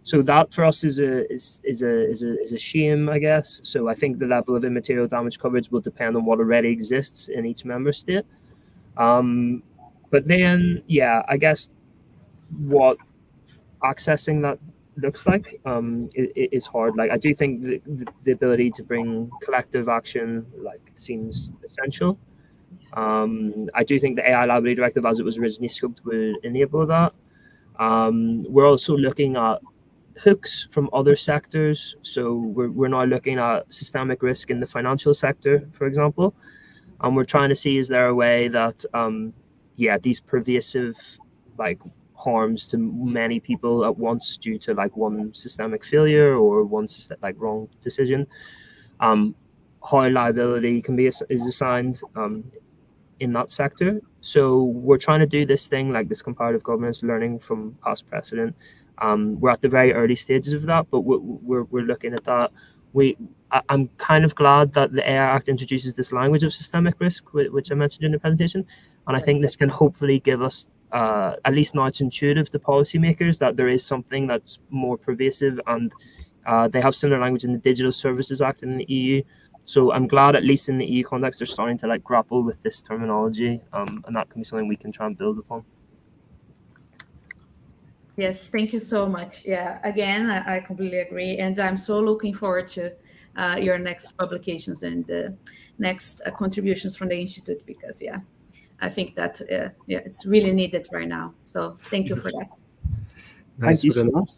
So that for us is a shame, I guess. So I think the level of immaterial damage coverage will depend on what already exists in each member state. But then, I guess what accessing that looks like is hard. Like, I do think the ability to bring collective action seems essential. I do think the AI liability directive, as it was originally scoped, would enable that. We're also looking at hooks from other sectors. So we're now looking at systemic risk in the financial sector, for example, and we're trying to see, is there a way that these pervasive harms to many people at once due to one systemic failure or one wrong decision, how liability is assigned in that sector. So we're trying to do this thing, like this comparative governance, learning from past precedent. We're at the very early stages of that, but we're looking at that. I'm kind of glad that the AI Act introduces this language of systemic risk, which I mentioned in the presentation, and I think this can hopefully give us, at least now it's intuitive to policymakers, that there is something that's more pervasive, and they have similar language in the Digital Services Act in the EU. So I'm glad, at least in the EU context, they're starting to grapple with this terminology, and that can be something we can try and build upon. Yes, thank you so much. Yeah, again, I completely agree. And I'm so looking forward to your next publications and next contributions from the Institute, because, yeah, I think that yeah, it's really needed right now. So thank you for that. Nice. Thank you so much.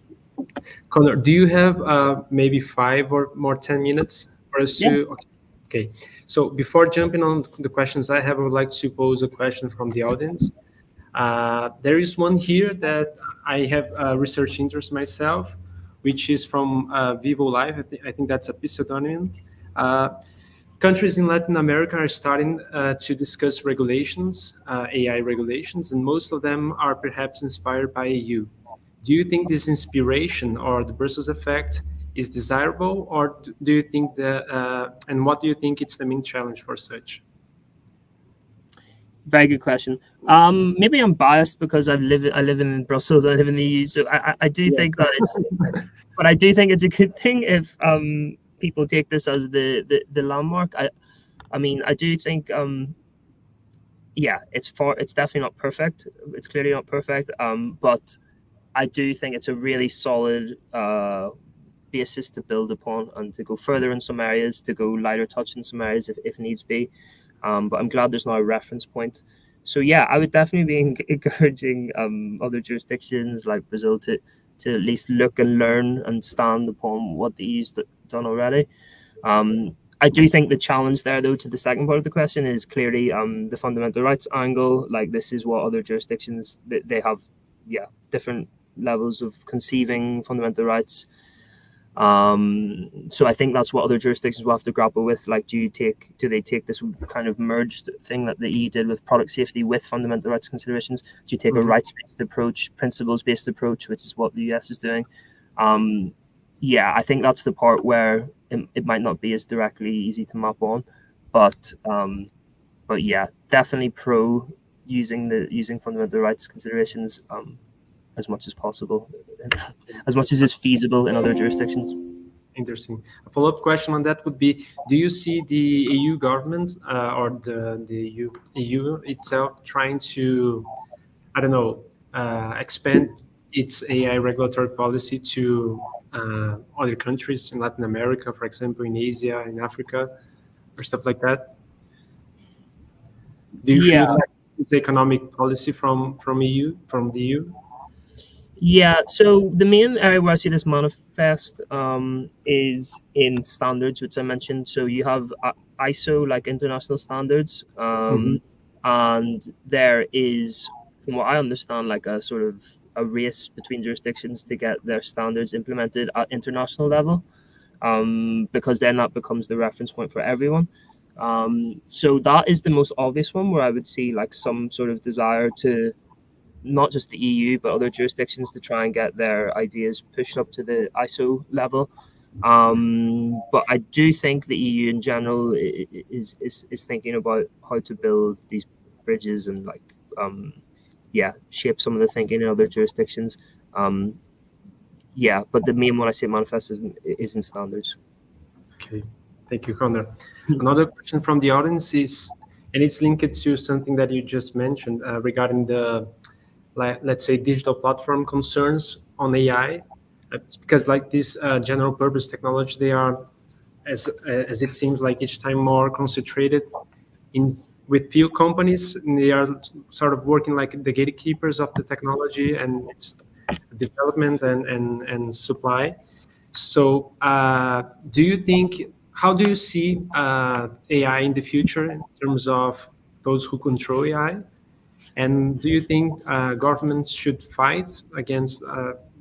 Connor, do you have maybe 5 or more 10 minutes for us Yeah. to? Okay. So before jumping on the questions I have, I would like to pose a question from the audience. There is one here that I have research interest myself, which is from Vivo Live. I think that's a pseudonym. Countries in Latin America are starting to discuss regulations, AI regulations, and most of them are perhaps inspired by EU. Do you think this inspiration or the Brussels effect is desirable, or do you think and what do you think it's the main challenge for such? Very good question. Maybe I'm biased because I live in Brussels, I live in the EU, so I do think that it's, but I do think it's a good thing if people take this as the landmark. I mean, I do think yeah, it's definitely not perfect. It's clearly not perfect. But I do think it's a really solid basis to build upon and to go further in some areas, to go lighter touch in some areas if needs be. But I'm glad there's now a reference point. So yeah, I would definitely be encouraging other jurisdictions like Brazil to at least look and learn and stand upon what the EU's done already. I do think the challenge there, though, to the second part of the question is clearly the fundamental rights angle. Like, this is what other jurisdictions, they have, yeah, different levels of conceiving fundamental rights. So I think that's what other jurisdictions will have to grapple with. Like, do they take this kind of merged thing that the EU did with product safety with fundamental rights considerations? Do you take a rights-based approach, principles-based approach, which is what the US is doing? Yeah, I think that's the part where it might not be as directly easy to map on, but yeah, definitely pro using fundamental rights considerations as much as possible, as much as is feasible in other jurisdictions. Interesting. A follow-up question on that would be: do you see the EU government or the EU itself trying to, I don't know, expand its AI regulatory policy to other countries in Latin America, for example, in Asia, in Africa, or stuff like that? Do you feel like it's economic policy from the EU? Yeah, so the main area where I see this manifest is in standards, which I mentioned. So you have ISO, like international standards, and there is, from what I understand, like a sort of a race between jurisdictions to get their standards implemented at international level, because then that becomes the reference point for everyone. So that is the most obvious one where I would see like some sort of desire to, not just the EU, but other jurisdictions to try and get their ideas pushed up to the ISO level. But I do think the EU in general is thinking about how to build these bridges and like, yeah, shape some of the thinking in other jurisdictions. Yeah, but the main one I say manifest is in standards. Okay, thank you, Connor. Another question from the audience is, and it's linked to something that you just mentioned regarding the, let's say, digital platform concerns on AI. It's because like this general purpose technology, they are, as it seems like each time more concentrated with few companies, and they are sort of working like the gatekeepers of the technology and its development and supply. So do you think, how do you see AI in the future in terms of those who control AI? And do you think governments should fight against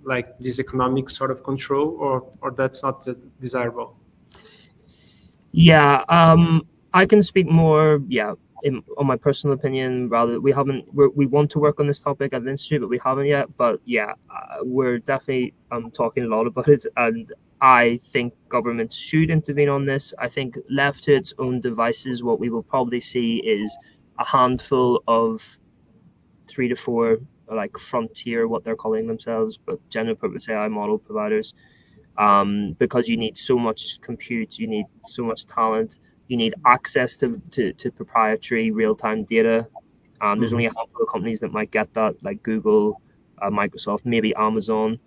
like this economic sort of control, or that's not desirable? Yeah, I can speak more, yeah, on my personal opinion. Rather, we want to work on this topic at the Institute, but we haven't yet. But yeah, we're definitely talking a lot about it, and I think governments should intervene on this. I think left to its own devices, what we will probably see is a handful of 3 to 4 like frontier, what they're calling themselves, but general purpose AI model providers. Because you need so much compute, you need so much talent, you need access to proprietary real-time data. There's only a handful of companies that might get that, like Google, Microsoft, maybe Amazon.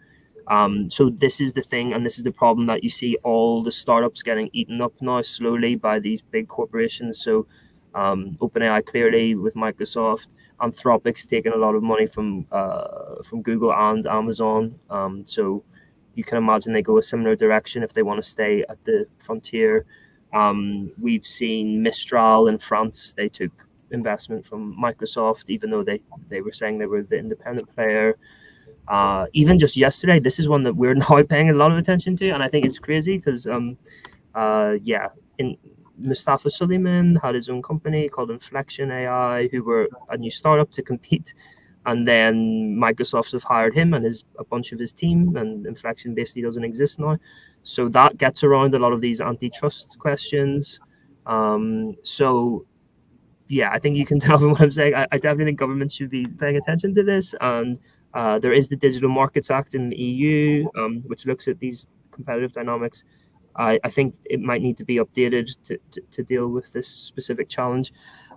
So this is the thing, and this is the problem, that you see all the startups getting eaten up now slowly by these big corporations. So OpenAI clearly with Microsoft, Anthropic's taking a lot of money from Google and Amazon. So you can imagine they go a similar direction if they want to stay at the frontier. We've seen Mistral in France. They took investment from Microsoft, even though they were saying they were the independent player. Even just yesterday, this is one that we're now paying a lot of attention to, and I think it's crazy because Mustafa Suleyman had his own company called Inflection AI, who were a new startup to compete, and then Microsoft have hired him and a bunch of his team, and Inflection basically doesn't exist now. So that gets around a lot of these antitrust questions. So yeah, I think you can tell from what I'm saying. I definitely think governments should be paying attention to this, and there is the Digital Markets Act in the EU, which looks at these competitive dynamics. I think it might need to be updated to deal with this specific challenge.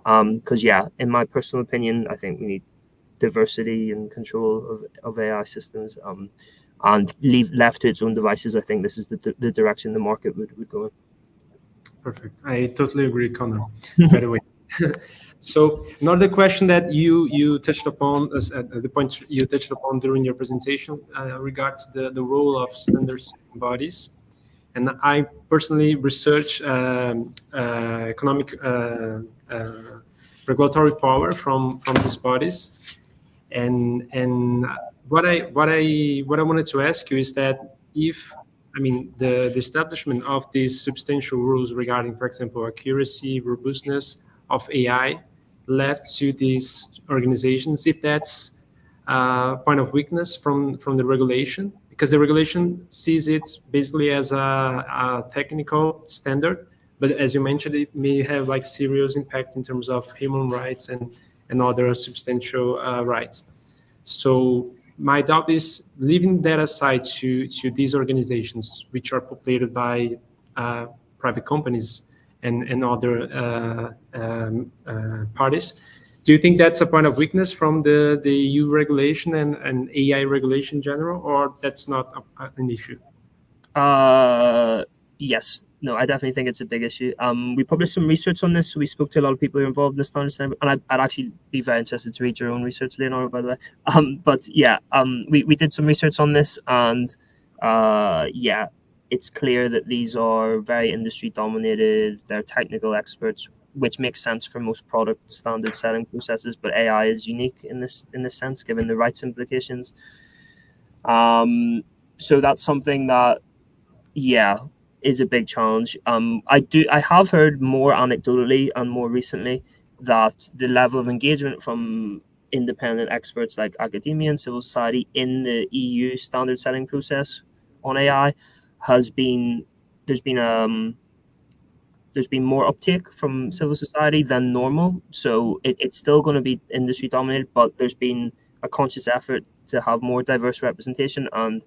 Because, in my personal opinion, I think we need diversity and control of AI systems. And left to its own devices, I think this is the direction the market would go in. Perfect. I totally agree, Connor, by the way. So another question that you touched upon, the point you touched upon during your presentation, regards the role of standard setting bodies. And I personally research economic regulatory power from these bodies. And what I wanted to ask you is that the establishment of these substantial rules regarding, for example, accuracy, robustness of AI left to these organizations, if that's a point of weakness from the regulation, because the regulation sees it basically as a technical standard, but as you mentioned, it may have like serious impact in terms of human rights and other substantial rights. So my doubt is, leaving that aside to these organizations, which are populated by private companies and other parties, do you think that's a point of weakness from the EU regulation and AI regulation in general, or that's not an issue? Yes. No, I definitely think it's a big issue. We published some research on this, so we spoke to a lot of people who are involved in the standard setting, and I'd actually be very interested to read your own research, Leonardo, by the way. We did some research on this, and it's clear that these are very industry dominated. They're technical experts, which makes sense for most product standard setting processes, but AI is unique in this sense, given the rights implications. So that's something that, is a big challenge. I have heard more anecdotally and more recently that the level of engagement from independent experts like academia and civil society in the EU standard setting process on AI there's been more uptake from civil society than normal. So it's still going to be industry dominated, but there's been a conscious effort to have more diverse representation, and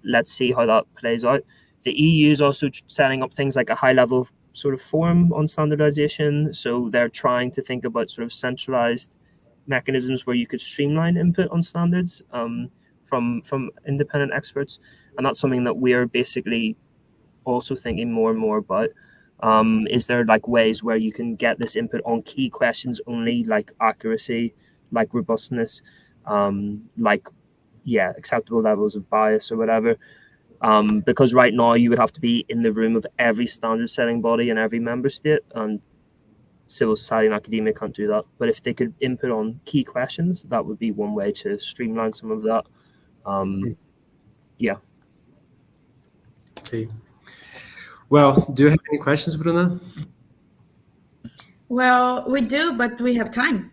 let's see how that plays out. The EU is also setting up things like a high-level sort of forum on standardization. So they're trying to think about sort of centralized mechanisms where you could streamline input on standards from independent experts. And that's something that we're basically also thinking more and more about. Is there like ways where you can get this input on key questions only, like accuracy, like robustness, acceptable levels of bias or whatever? Because right now you would have to be in the room of every standard setting body in every member state, and civil society and academia can't do that. But if they could input on key questions, that would be one way to streamline some of that. Okay. Well, do you have any questions, Bruna? Well, we do, but we have time.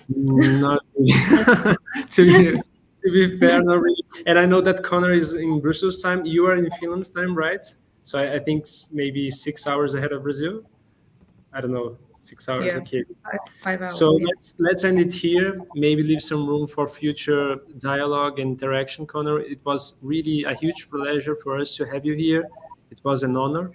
Not really. To be fair, not really. And I know that Connor is in Brussels time. You are in Finland's time, right? So I think maybe 6 hours ahead of Brazil. I don't know, 6 hours. Yeah, Okay. 5 hours. So let's end it here. Maybe leave some room for future dialogue and interaction, Connor. It was really a huge pleasure for us to have you here. It was an honor.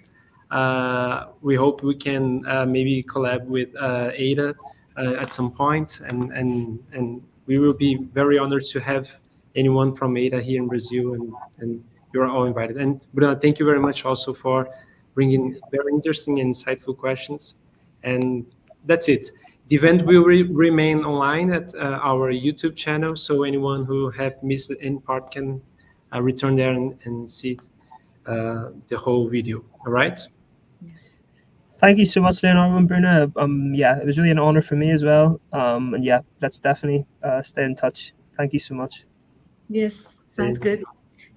We hope we can maybe collab with Ada at some point, and we will be very honored to have anyone from EDA here in Brazil, and you're all invited. And Bruna, thank you very much also for bringing very interesting and insightful questions. And that's it. The event will remain online at our YouTube channel, so anyone who have missed any part can return there and see the whole video. All right? Thank you so much, Leonardo and Bruna. Yeah, it was really an honor for me as well. And yeah, let's definitely stay in touch. Thank you so much. Yes, sounds good.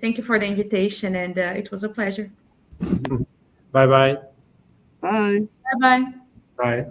Thank you for the invitation, and it was a pleasure. Bye-bye. Bye. Bye-bye. Bye.